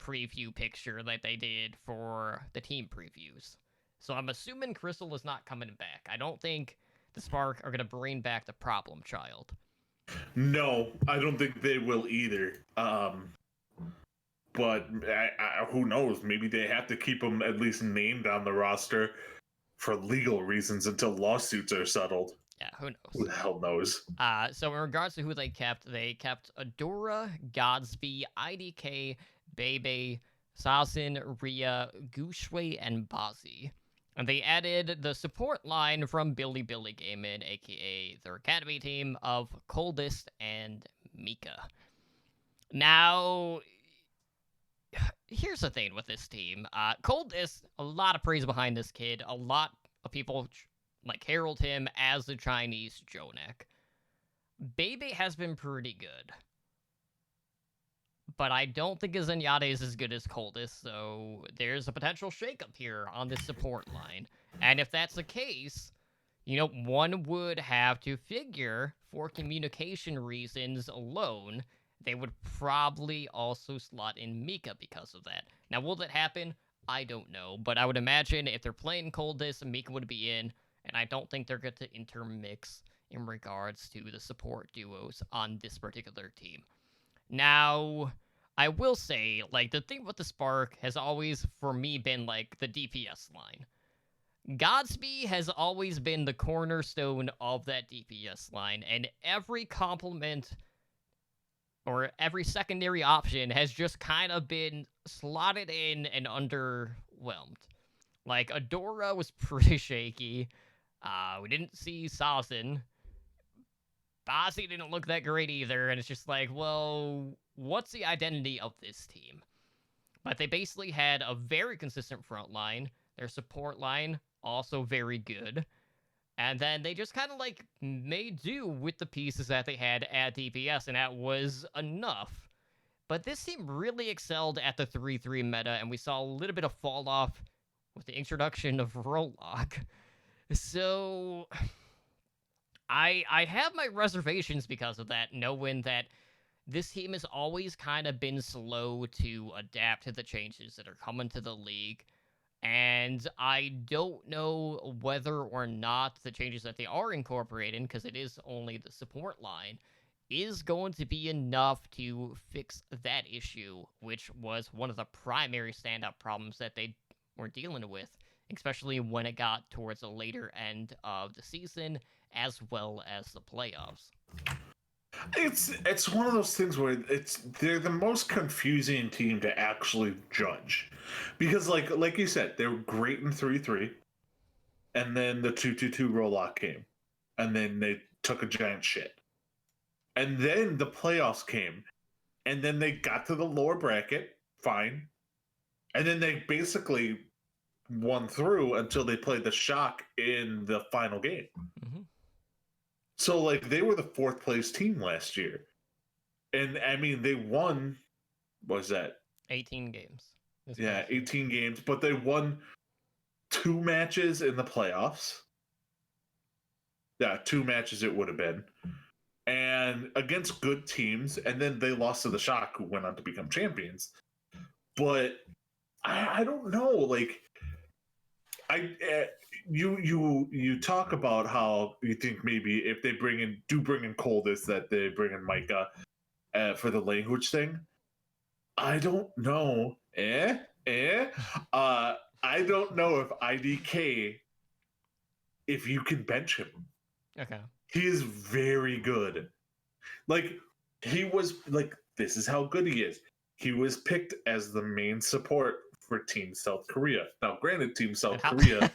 preview picture that they did for the team previews. So I'm assuming Crystal is not coming back. I don't think the Spark are going to bring back the Problem Child. No, I don't think they will either. But who knows? Maybe they have to keep them at least named on the roster for legal reasons until lawsuits are settled. Yeah, who knows? Who the hell knows? So in regards to who they kept Adora, Godsby, IDK, Bebe, Sazin, Ria, Gushue, and Bazi. And they added the support line from Billy Gaming, aka their academy team of Coldest and Mika. Now, here's the thing with this team. Coldest, a lot of praise behind this kid. A lot of people herald him as the Chinese Jonak. Bebe has been pretty good, but I don't think his Zenyatta is as good as Coldest, so there's a potential shakeup here on this support line. And if that's the case, one would have to figure, for communication reasons alone, they would probably also slot in Mika because of that. Now, will that happen? I don't know, but I would imagine if they're playing Coldest, Mika would be in, and I don't think they're going to intermix in regards to the support duos on this particular team. Now, I will say, the thing with the Spark has always, for me, been, the DPS line. Godsby has always been the cornerstone of that DPS line, and every complement or every secondary option has just kind of been slotted in and underwhelmed. Adora was pretty shaky. We didn't see Sazin. Bazi didn't look that great either, and it's just well, what's the identity of this team? But they basically had a very consistent front line. Their support line, also very good. And then they just kind of made do with the pieces that they had at DPS, and that was enough. But this team really excelled at the 3-3 meta, and we saw a little bit of fall off with the introduction of Rollock. So I have my reservations because of that, knowing that this team has always kind of been slow to adapt to the changes that are coming to the league. And I don't know whether or not the changes that they are incorporating, because it is only the support line, is going to be enough to fix that issue, which was one of the primary standout problems that they were dealing with, especially when it got towards the later end of the season, as well as the playoffs. It's one of those things where they're the most confusing team to actually judge, because like you said, they were great in 3-3, and then the 2-2-2 roll-out came, and then they took a giant shit, and then the playoffs came, and then they got to the lower bracket, fine, and then they basically won through until they played the Shock in the final game. Mm-hmm. So, like, they were the 4th place team last year. And, I mean, they won, what was that? 18 games. Yeah, 18 games. But they won 2 matches in the playoffs. Yeah, 2 matches it would have been. And against good teams. And then they lost to the Shock, who went on to become champions. But I don't know. Like, you talk about how you think maybe if they bring in Coldest, that they bring in Micah for the language thing. I don't know. I don't know if IDK, if you can bench him. Okay. He is very good. Like, he was like, this is how good he is. He was picked as the main support for Team South Korea. Now, granted, Team South Korea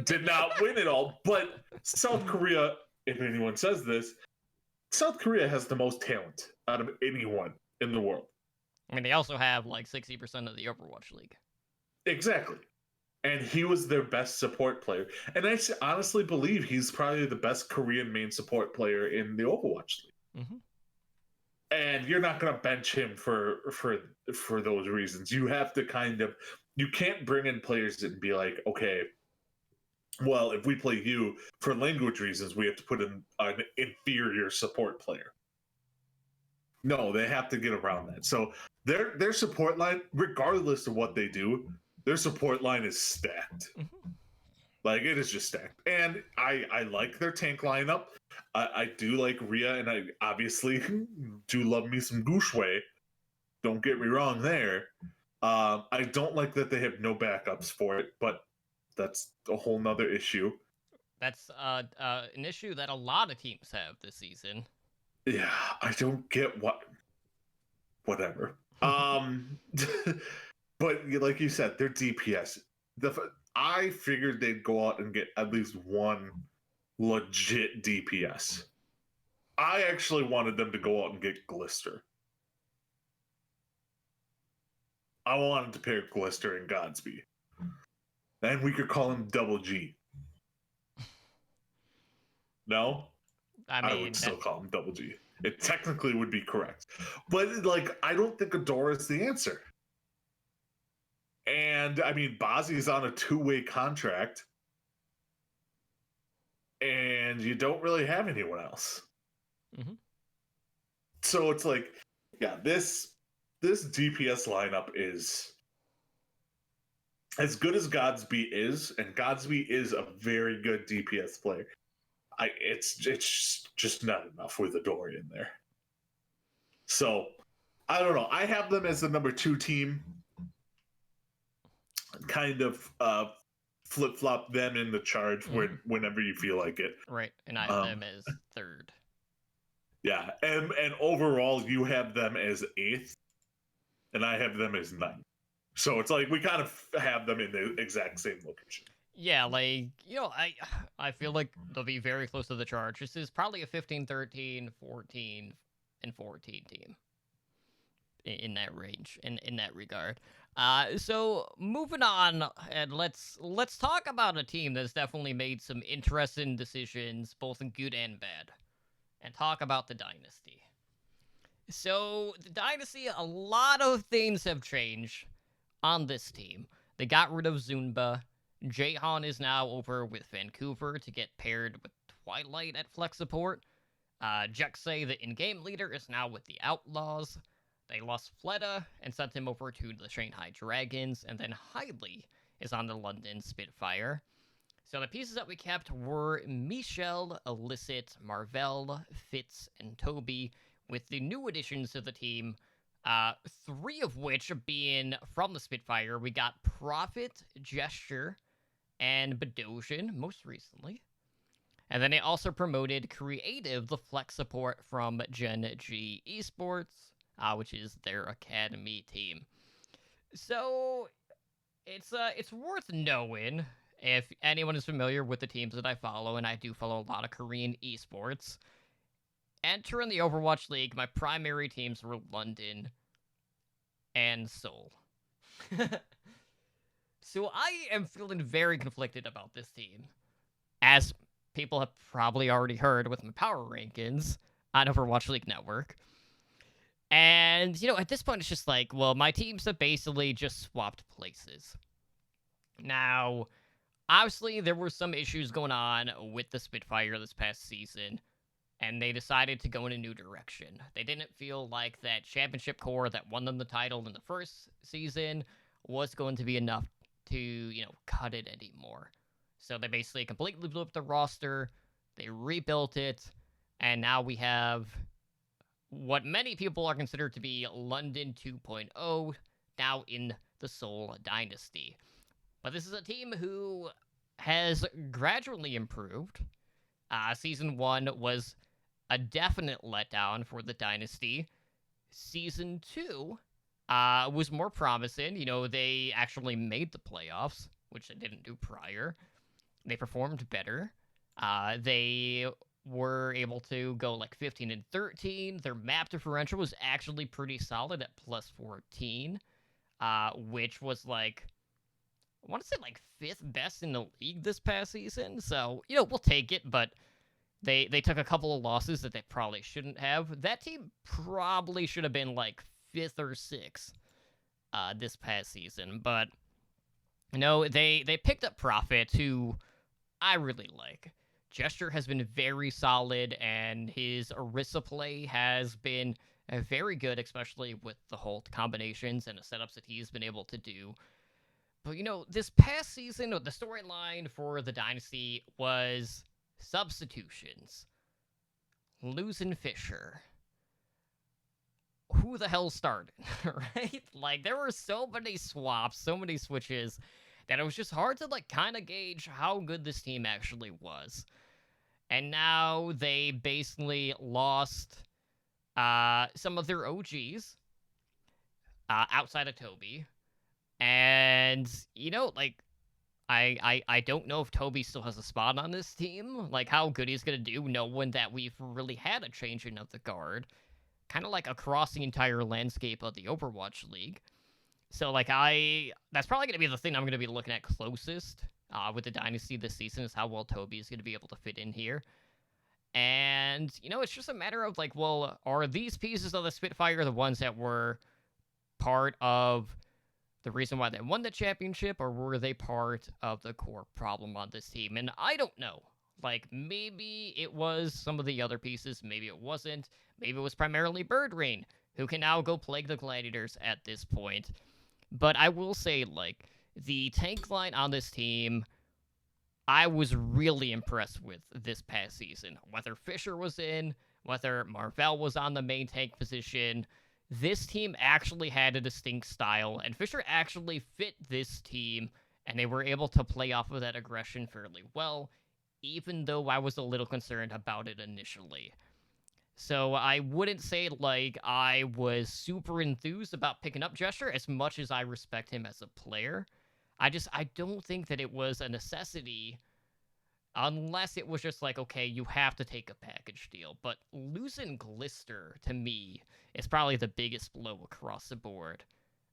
did not win it all, but South Korea, if anyone says this, South Korea has the most talent out of anyone in the world. I mean, they also have like 60% of the Overwatch League. Exactly. And he was their best support player. And I honestly believe he's probably the best Korean main support player in the Overwatch League. Mm-hmm. And you're not going to bench him for those reasons. You have to you can't bring in players and be like, okay, well, if we play you for language reasons, we have to put in an inferior support player. No, they have to get around that. So their support line, regardless of what they do, their support line is stacked. Mm-hmm. Like, it is just stacked. And I like their tank lineup. I do like Rhea, and I obviously do love me some Gushwei. Don't get me wrong there. I don't like that they have no backups for it, but that's a whole nother issue. That's an issue that a lot of teams have this season. Yeah, I don't get whatever. But like you said, they're DPS. I figured they'd go out and get at least one legit DPS. I actually wanted them to go out and get Glister. I wanted to pair Glister and Godspeed. And we could call him Double G. No? I would still call him Double G. It technically would be correct. But, like, I don't think Adora is the answer. And, I mean, Bozzy's on a 2-way contract. And you don't really have anyone else. Mm-hmm. So it's like, yeah, this DPS lineup is as good as Godsby is, and Godsby is a very good DPS player. It's just not enough with Adora in there. So, I don't know. I have them as the number 2 team. Kind of flip-flop them in the charge whenever you feel like it. Right, and I have them as 3rd. Yeah, and overall you have them as 8th, and I have them as 9th. So it's like we kind of have them in the exact same location. Yeah, like, you know, I feel like they'll be very close to the charge. This is probably a 15, 13, 14, and 14 team. In that range, in that regard. So moving on, and let's talk about a team that's definitely made some interesting decisions, both in good and bad, and talk about the Dynasty. So the Dynasty, a lot of things have changed on this team. They got rid of Zunba. Jahan is now over with Vancouver to get paired with Twilight at flex support. Juxay, the in-game leader, is now with the Outlaws. They lost Fleta and sent him over to the Shanghai Dragons, and then Hidley is on the London Spitfire. So the pieces that we kept were Michelle, Illicit, Marvell, Fitz, and Toby, with the new additions to the team, 3 of which being from the Spitfire. We got Prophet, Gesture, and Bedosian, most recently. And then they also promoted Creative, the flex support from Gen G Esports, which is their academy team. So it's worth knowing if anyone is familiar with the teams that I follow, and I do follow a lot of Korean esports. Entering the Overwatch League, my primary teams were London and Seoul. So I am feeling very conflicted about this team, as people have probably already heard with my power rankings on Overwatch League Network. And, at this point, it's just like, well, my teams have basically just swapped places. Now, obviously, there were some issues going on with the Spitfire this past season, and they decided to go in a new direction. They didn't feel like that championship core that won them the title in the first season was going to be enough to, cut it anymore. So they basically completely blew up the roster, they rebuilt it, and now we have what many people are considered to be London 2.0, now in the Seoul Dynasty. But this is a team who has gradually improved. Season 1 was a definite letdown for the Dynasty. Season 2 was more promising. They actually made the playoffs, which they didn't do prior. They performed better. They were able to go like 15-13. Their map differential was actually pretty solid at plus 14, which was like, I want to say like 5th best in the league this past season. So, we'll take it, but they took a couple of losses that they probably shouldn't have. That team probably should have been like 5th or 6th this past season, but they picked up Prophet, who I really like. Gesture has been very solid, and his Orisa play has been very good, especially with the whole combinations and the setups that he's been able to do. But, this past season, the storyline for the Dynasty was substitutions. Losing Fisher. Who the hell started, right? Like, there were so many swaps, so many switches, that it was just hard to, kind of gauge how good this team actually was. And now they basically lost some of their OGs outside of Toby. And, I don't know if Toby still has a spot on this team. Like, how good he's going to do, knowing that we've really had a changing of the guard. Kind of, across the entire landscape of the Overwatch League. So, that's probably going to be the thing I'm going to be looking at closest with the Dynasty this season, is how well Toby is going to be able to fit in here. And, it's just a matter of, well, are these pieces of the Spitfire the ones that were part of the reason why they won the championship, or were they part of the core problem on this team? And I don't know. Maybe it was some of the other pieces, maybe it wasn't. Maybe it was primarily Bird Rain, who can now go plague the Gladiators at this point. But I will say, the tank line on this team, I was really impressed with this past season. Whether Fisher was in, whether Marvell was on the main tank position, this team actually had a distinct style, and Fisher actually fit this team, and they were able to play off of that aggression fairly well, even though I was a little concerned about it initially. So I wouldn't say, I was super enthused about picking up Gesture as much as I respect him as a player. I don't think that it was a necessity, unless it was just okay, you have to take a package deal. But losing Glister, to me, is probably the biggest blow across the board.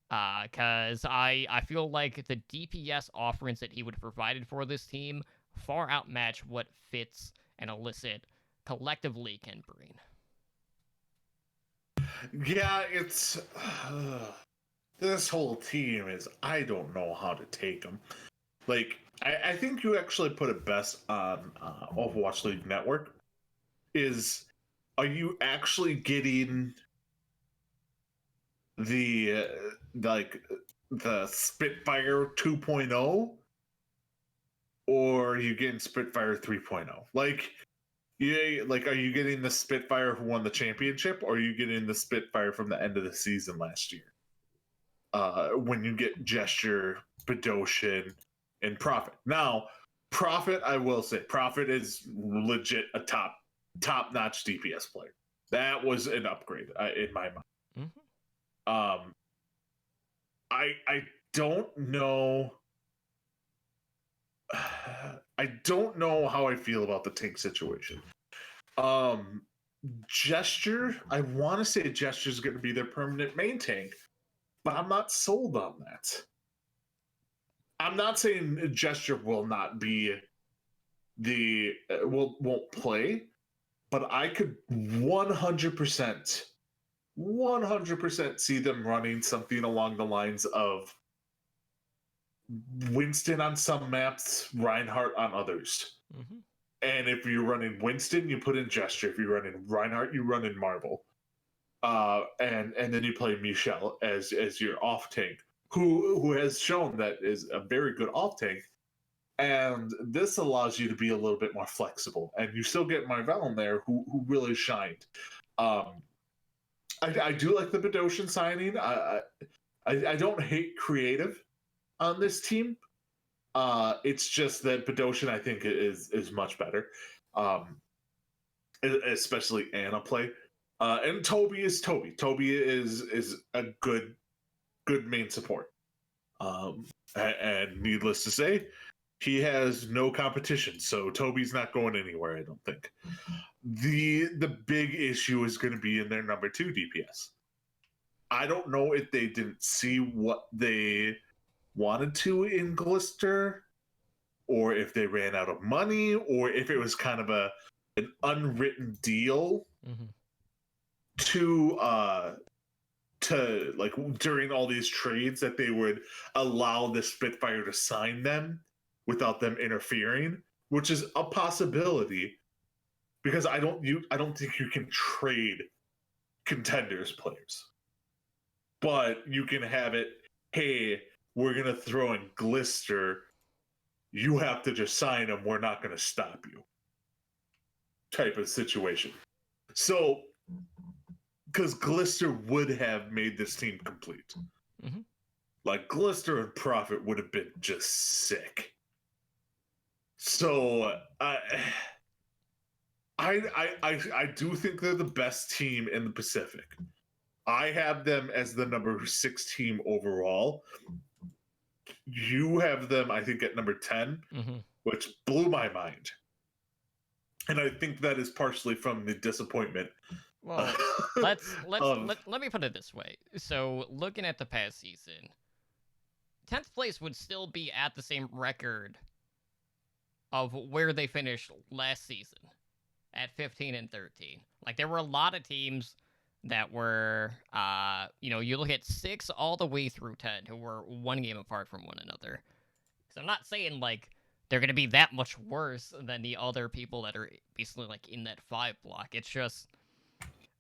Because I feel like the DPS offerings that he would have provided for this team far outmatch what Fitz and Illicit collectively can bring. Yeah, it's... this whole team is... I don't know how to take them. I think you actually put it best on Overwatch League Network, is are you actually getting the the Spitfire 2.0, or are you getting Spitfire 3.0? Like, yeah, like, are you getting the Spitfire who won the championship, or are you getting the Spitfire from the end of the season last year? When you get Gesture, Bedoshin, and Prophet. Now, Prophet, I will say, Prophet is legit a top-notch DPS player. That was an upgrade in my mind. Mm-hmm. I don't know. I don't know how I feel about the tank situation. Gesture, I want to say Gesture is going to be their permanent main tank, but I'm not sold on that. I'm not saying Gesture will not be won't play, but I could 100% see them running something along the lines of Winston on some maps, Reinhardt on others. Mm-hmm. And if you're running Winston, you put in Gesture. If you're running Reinhardt, you run in Marble. And then you play Michelle as your off tank, who has shown that is a very good off tank. And this allows you to be a little bit more flexible, and you still get Marvel in there, who really shined. I do like the Bedoshin signing. I don't hate creative on this team. It's just that Bedoshin, I think, is much better, especially Ana play. And Toby is Toby. Toby is a good main support. And needless to say, he has no competition, so Toby's not going anywhere, I don't think. The big issue is going to be in their number 2 DPS. I don't know if they didn't see what they wanted to in Glister, or if they ran out of money, or if it was kind of an unwritten deal to like during all these trades that they would allow the Spitfire to sign them without them interfering, which is a possibility, because I don't think you can trade contenders players, but you can have it. Hey, we're gonna throw in Glister. You have to just sign him. We're not gonna stop you. Type of situation. So, because Glister would have made this team complete. Mm-hmm. Like, Glister and Prophet would have been just sick. So I do think they're the best team in the Pacific. I have them as the number 6 team overall. You have them, I think, at number 10, which blew my mind. And I think that is partially from the disappointment. Well, let me put it this way. So, looking at the past season, 10th place would still be at the same record of where they finished last season at 15 and 13. Like, there were a lot of teams that were, you look at 6 all the way through 10 who were 1 game apart from one another. So I'm not saying, like, they're going to be that much worse than the other people that are basically, like, in that 5 block. It's just,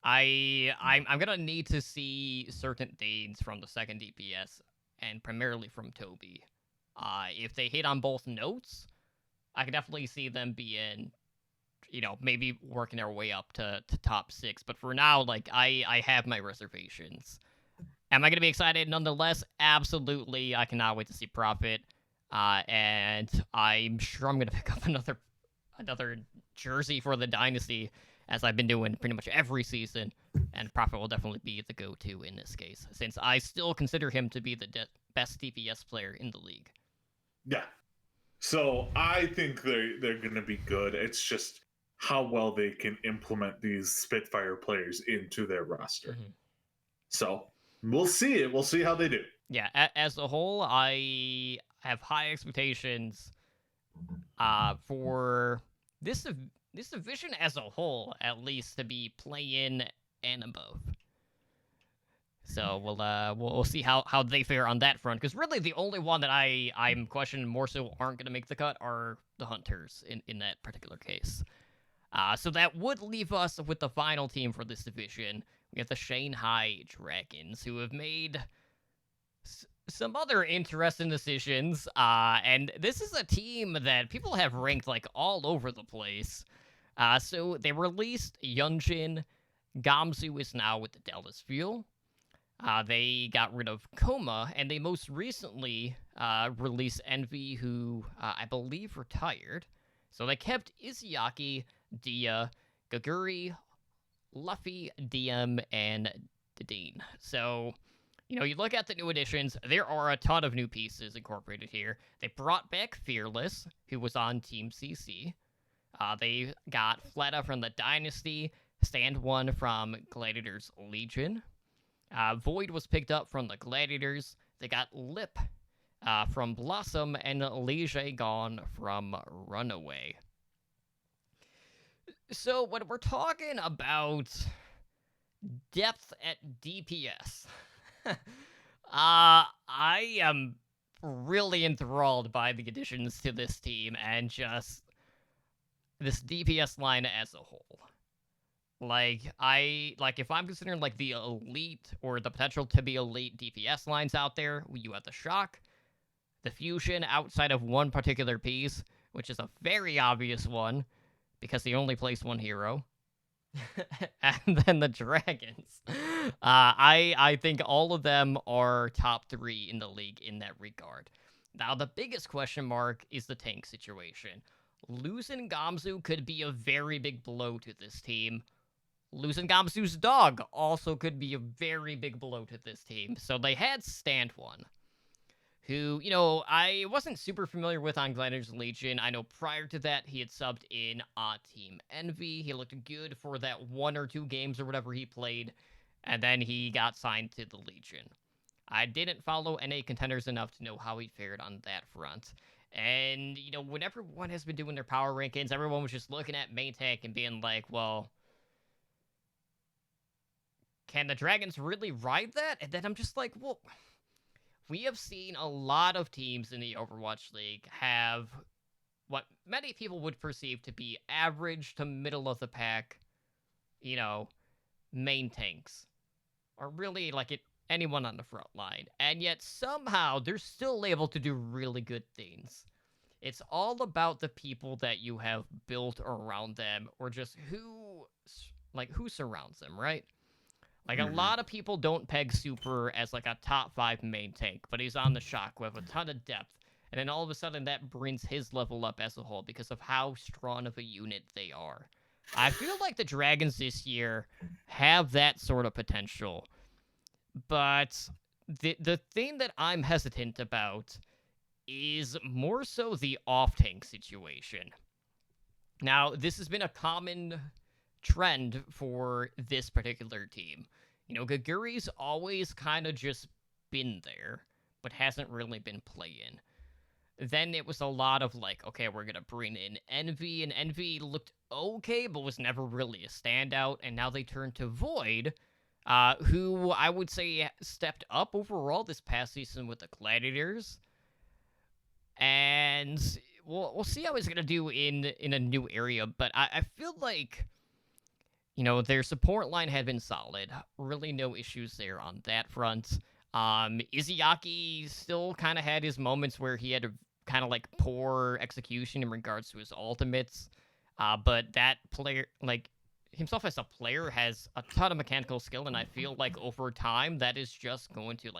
I'm going to need to see certain things from the second DPS, and primarily from Toby. If they hit on both notes, I can definitely see them being, maybe working their way up to top 6. But for now, like, I have my reservations. Am I going to be excited nonetheless? Absolutely. I cannot wait to see Prophet. And I'm sure I'm going to pick up another jersey for the Dynasty, as I've been doing pretty much every season. And Prophet will definitely be the go-to in this case, since I still consider him to be the best DPS player in the league. Yeah. So I think they're going to be good. It's just how well they can implement these Spitfire players into their roster. So we'll see it. We'll see how they do. Yeah, as a whole, I have high expectations for this division as a whole, at least, to be play-in and above. So we'll see how they fare on that front, because really the only one that I'm questioning more so aren't going to make the cut are the Hunters in that particular case. So that would leave us with the final team for this division. We have the Shanghai Dragons, who have made some other interesting decisions. And this is a team that people have ranked like all over the place. So they released Yunjin. Gamzu is now with the Dallas Fuel. They got rid of Koma, and they most recently released Envy, who I believe retired. So they kept Izayaki, Dia, Gaguri, Luffy, DM, and Dedeen. So, you look at the new additions, there are a ton of new pieces incorporated here. They brought back Fearless, who was on Team CC. They got Fleta from the Dynasty, Stand 1 from Gladiators Legion. Void was picked up from the Gladiators. They got Lip from Blossom, and Lige gone from Runaway. So when we're talking about depth at DPS, I am really enthralled by the additions to this team and just this DPS line as a whole. If I'm considering like the elite or the potential to be elite DPS lines out there, you have the Shock, the Fusion outside of one particular piece, which is a very obvious one because they only place one hero. And then the Dragons. I think all of them are top 3 in the league in that regard. Now, the biggest question mark is the tank situation. Losing Gamzu could be a very big blow to this team. Losing Gamzu's dog also could be a very big blow to this team. So they had Stand 1, who, I wasn't super familiar with on Gladiators Legion. I know prior to that, he had subbed in Team Envy. He looked good for that 1 or 2 games or whatever he played, and then he got signed to the Legion. I didn't follow NA contenders enough to know how he fared on that front. And, when everyone has been doing their power rankings, everyone was just looking at main tank and being like, well, can the Dragons really ride that? And then I'm just like, well, we have seen a lot of teams in the Overwatch League have what many people would perceive to be average to middle of the pack, main tanks. Or really, anyone on the front line. And yet, somehow, they're still able to do really good things. It's all about the people that you have built around them, or just who surrounds them, right? A lot of people don't peg Super as, a top 5 main tank, but he's on the Shock with a ton of depth, and then all of a sudden that brings his level up as a whole because of how strong of a unit they are. I feel like the Dragons this year have that sort of potential, but the thing that I'm hesitant about is more so the off-tank situation. Now, this has been a common trend for this particular team. Gaguri's always kind of just been there, but hasn't really been playing. Then it was a lot of okay, we're gonna bring in Envy, and Envy looked okay, but was never really a standout, and now they turned to Void, who I would say stepped up overall this past season with the Gladiators. And we'll see how he's gonna do in a new area, but I feel like their support line had been solid. Really no issues there on that front. Izayaki still kind of had his moments where he had kind of poor execution in regards to his ultimates. But that player, himself as a player, has a ton of mechanical skill, and I feel like over time that is just going to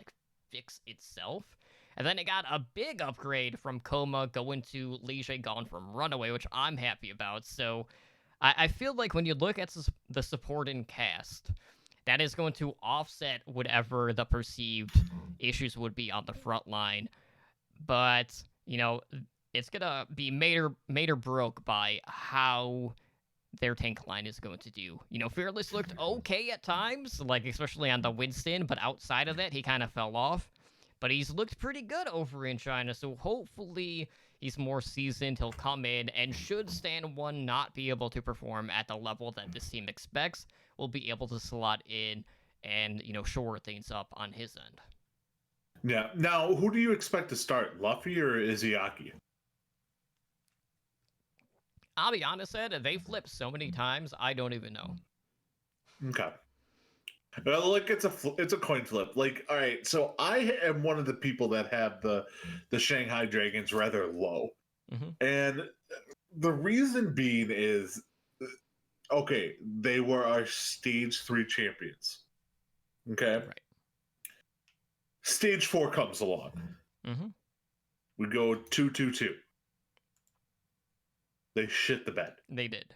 fix itself. And then it got a big upgrade from Koma going to Lige gone from Runaway, which I'm happy about. So I feel like when you look at the support and cast, that is going to offset whatever the perceived issues would be on the front line. But, it's going to be made or broke by how their tank line is going to do. Fearless looked okay at times, especially on the Winston, but outside of that, he kind of fell off. But he's looked pretty good over in China, so hopefully he's more seasoned. He'll come in, and should Stand 1 not be able to perform at the level that this team expects, we'll be able to slot in and, shore things up on his end. Yeah. Now, who do you expect to start, Luffy or Izayaki? I'll be honest, Ed, they flipped so many times, I don't even know. Okay. Well, like it's a coin flip. Like, all right, so I am one of the people that have the Shanghai Dragons rather low, and the reason being is, okay, they were our stage 3 champions. Okay. Right. Stage 4 comes along. We go 2-2-2. They shit the bed. They did.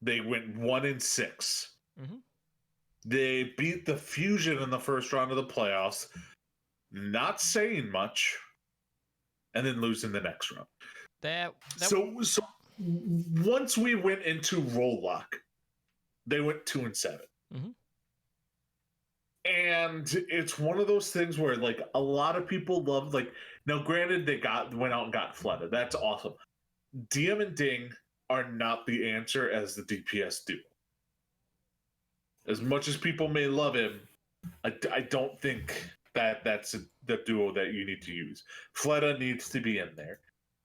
They went 1-6. They beat the Fusion in the first round of the playoffs, not saying much, and then losing the next round. So once we went into roll lock, they went 2-7. And it's one of those things where, like, a lot of people love, like, now granted they went out and got flooded. That's awesome. DM and Ding are not the answer as the DPS duo. As much as people may love him, I don't think that's the duo that you need to use. Fleta needs to be in there.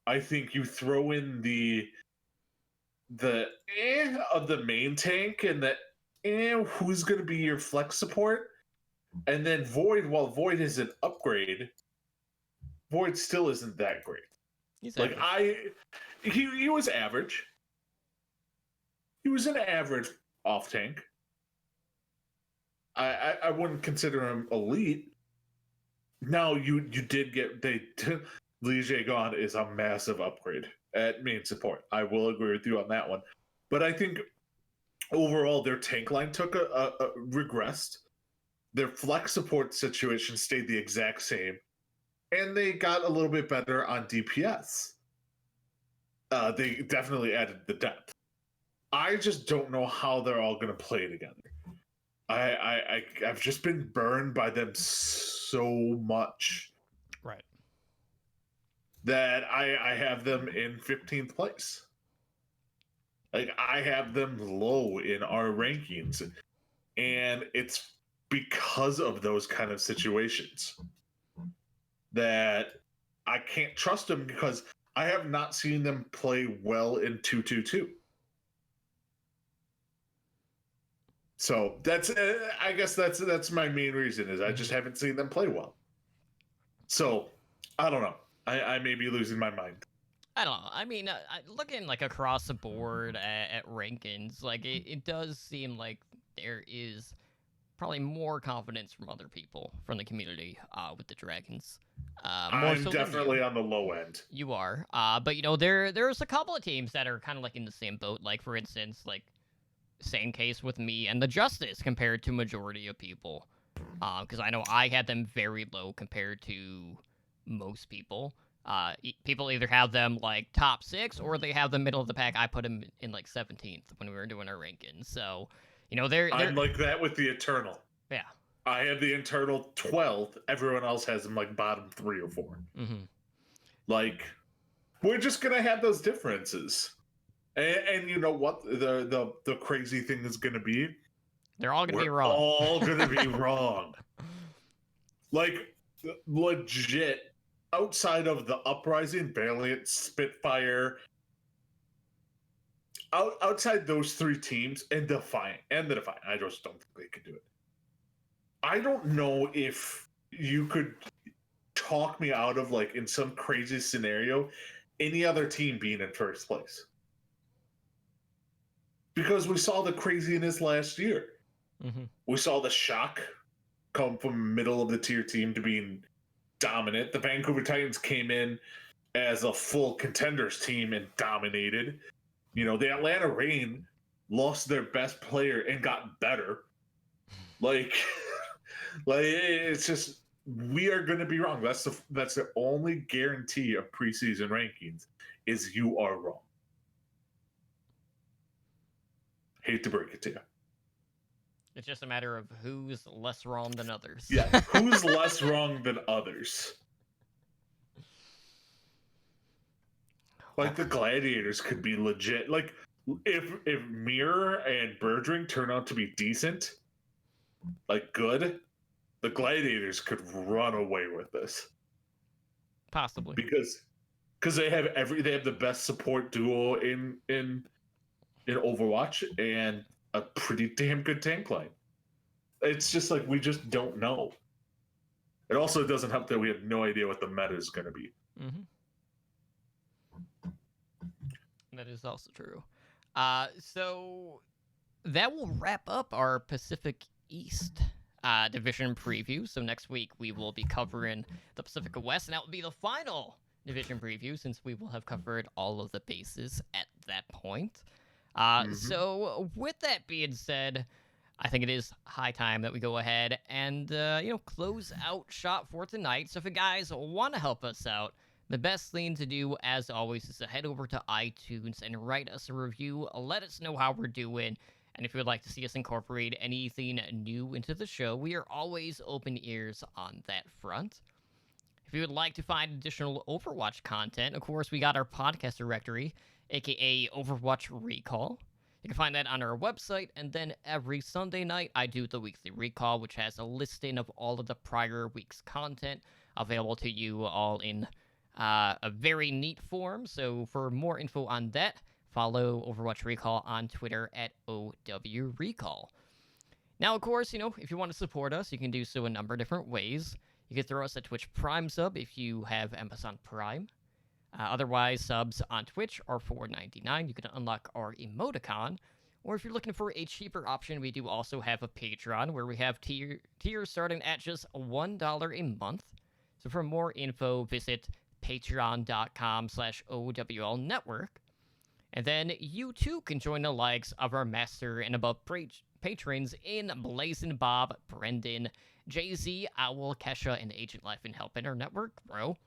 I think you throw in the of the main tank and the who's going to be your flex support, and then Void. While Void is an upgrade, Void still isn't that great. He's like average. He was average. He was an average off tank. I wouldn't consider him elite. Now you did get Liege Gone is a massive upgrade at main support. I will agree with you on that one. But I think overall their tank line took a regressed. Their flex support situation stayed the exact same. And they got a little bit better on DPS. They definitely added the depth. I just don't know how they're all going to play together. I've just been burned by them so much. Right. That I have them in 15th place. Like, I have them low in our rankings. And it's because of those kind of situations that I can't trust them, because I have not seen them play well in 2-2-2. So that's I guess that's my main reason, is I just haven't seen them play well. So I don't know. I may be losing my mind. I don't know. I mean, looking like across the board at rankings, like it does seem like there is probably more confidence from other people from the community with the Dragons. I'm so definitely on the low end. You are, but you know there's a couple of teams that are kind of like in the same boat. Like for instance, like same case with me and the Justice compared to majority of people, because I know I had them very low compared to most people. People either have them like top 6 or they have them middle of the pack. I put them in like 17th when we were doing our rankings. So, you know, they're I'm like that with the Eternal. Yeah. I have the Eternal 12th. Everyone else has them like bottom 3 or 4. Like, we're just gonna have those differences. And you know what the crazy thing is gonna be? They're all gonna be wrong. All gonna be wrong. Like, legit. Outside of the Uprising, Valiant, Spitfire, outside those 3 teams, and the Defiant, I just don't think they could do it. I don't know if you could talk me out of, like, in some crazy scenario, any other team being in first place. Because we saw the craziness last year. We saw the shock come from middle of the tier team to being dominant. The Vancouver Titans came in as a full contenders team and dominated. You know, the Atlanta Reign lost their best player and got better. Like it's just, we are going to be wrong. That's the only guarantee of preseason rankings, is you are wrong. Hate to break it to you. It's just a matter of who's less wrong than others. Yeah, who's less wrong than others? Like, the Gladiators could be legit. Like, if Mirror and Birdring turn out to be decent, like good, the Gladiators could run away with this. Possibly. Because because they have the best support duo in Overwatch and a pretty damn good tank line. It's just like we just don't know. It also doesn't help that we have no idea what the meta is going to be. Mm-hmm. That is also true. So that will wrap up our Pacific East division preview. So next week we will be covering the Pacific West, and that will be the final division preview since we will have covered all of the bases at that point. So with that being said, I think it is high time that we go ahead and, close out shop for tonight. So if you guys want to help us out, the best thing to do, as always, is to head over to iTunes and write us a review. Let us know how we're doing. And if you would like to see us incorporate anything new into the show, we are always open ears on that front. If you would like to find additional Overwatch content, of course, we got our podcast directory, aka Overwatch Recall. You can find that on our website, and then every Sunday night, I do the weekly recall, which has a listing of all of the prior week's content available to you all in a very neat form. So for more info on that, follow Overwatch Recall on Twitter at OW Recall. Now, of course, if you want to support us, you can do so a number of different ways. You can throw us a Twitch Prime sub if you have Amazon Prime. Otherwise, subs on Twitch are $4.99. You can unlock our emoticon. Or if you're looking for a cheaper option, we do also have a Patreon where we have tiers starting at just $1 a month. So for more info, visit patreon.com/OWL Network. And then you too can join the likes of our master and above patrons in Blazing Bob, Brendan, Jay-Z, Owl, Kesha, and Agent Life and Help in our network, bro.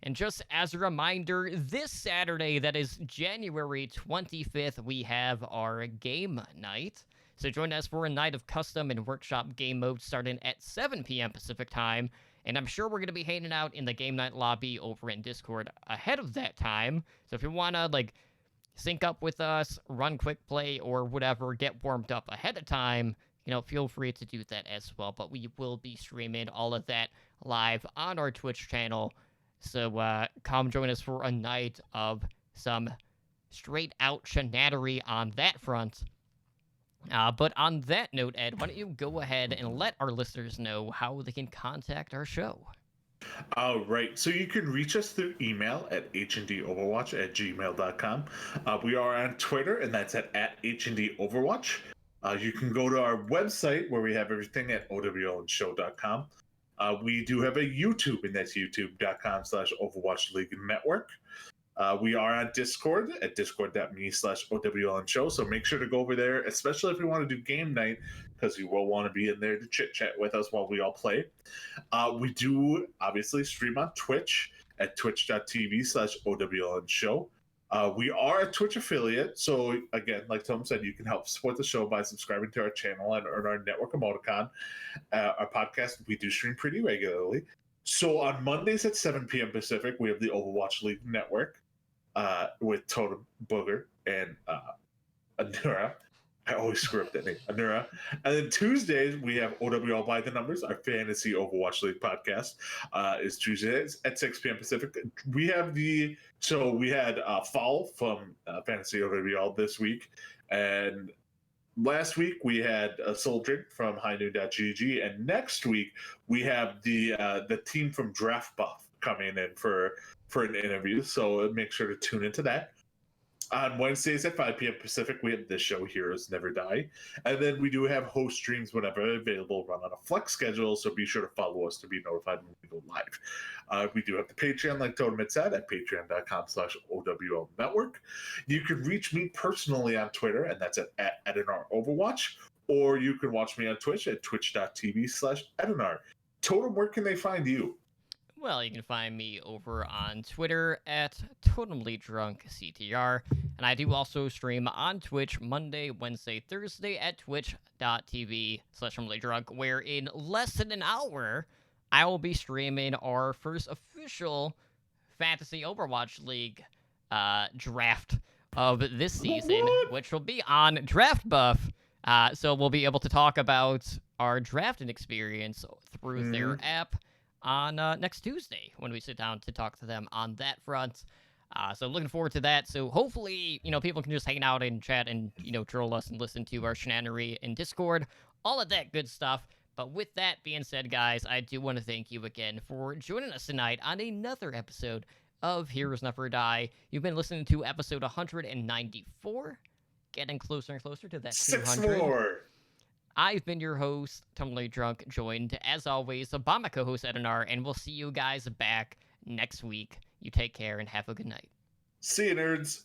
And just as a reminder, this Saturday, that is January 25th, we have our game night. So join us for a night of custom and workshop game mode starting at 7 p.m. Pacific time. And I'm sure we're going to be hanging out in the game night lobby over in Discord ahead of that time. So if you want to, sync up with us, run quick play, or whatever, get warmed up ahead of time, feel free to do that as well. But we will be streaming all of that live on our Twitch channel. So come join us for a night of some straight-out shenanery on that front. But on that note, Ed, why don't you go ahead and let our listeners know how they can contact our show? All right. So you can reach us through email at hndoverwatch@gmail.com. We are on Twitter, and that's at @hndoverwatch. You can go to our website where we have everything at owlandshow.com. We do have a YouTube, and that's youtube.com/Overwatch League Network. We are on Discord at discord.me/OWLnshow. So make sure to go over there, especially if you want to do game night, because you will want to be in there to chit chat with us while we all play. We do obviously stream on Twitch at twitch.tv/OWLnshow. We are a Twitch affiliate. So again, like Tom said, you can help support the show by subscribing to our channel and earn our network emoticon. Our podcast, we do stream pretty regularly. So on Mondays at 7 p.m. Pacific, we have the Overwatch League Network with Totem Booger and Anura. I always screw up that name, Anura. And then Tuesdays, we have OWL by the Numbers, our fantasy Overwatch League podcast. Is Tuesdays at 6 p.m. Pacific. We had Fall from Fantasy OWL this week. And last week, we had Soul Drink from highnoon.gg. And next week, we have the team from Draft Buff coming in for an interview. So make sure to tune into that. On Wednesdays at 5 p.m. Pacific, we have this show, Heroes Never Die. And then we do have host streams whenever available, run on a flex schedule, so be sure to follow us to be notified when we go live. We do have the Patreon, like Totem had said, at patreon.com/OWL Network. You can reach me personally on Twitter, and that's at Edinar Overwatch, or you can watch me on Twitch at twitch.tv/Edinar. Totem, where can they find you? Well, you can find me over on Twitter at TotemlyDrunkCTR, and I do also stream on Twitch Monday, Wednesday, Thursday at twitch.tv/TotemlyDrunk, where in less than an hour, I will be streaming our first official Fantasy Overwatch League draft of this season, which will be on Draft Buff. So we'll be able to talk about our drafting experience through their app. on next Tuesday when we sit down to talk to them on that front. So looking forward to that. So hopefully, people can just hang out and chat and, troll us and listen to our shenanery in Discord, all of that good stuff. But with that being said, guys, I do want to thank you again for joining us tonight on another episode of Heroes Never Die. You've been listening to episode 194, getting closer and closer to that 200. 6 more. I've been your host, Tumbling Drunk, joined, as always, by my co-host, Edinar, and we'll see you guys back next week. You take care and have a good night. See you, nerds.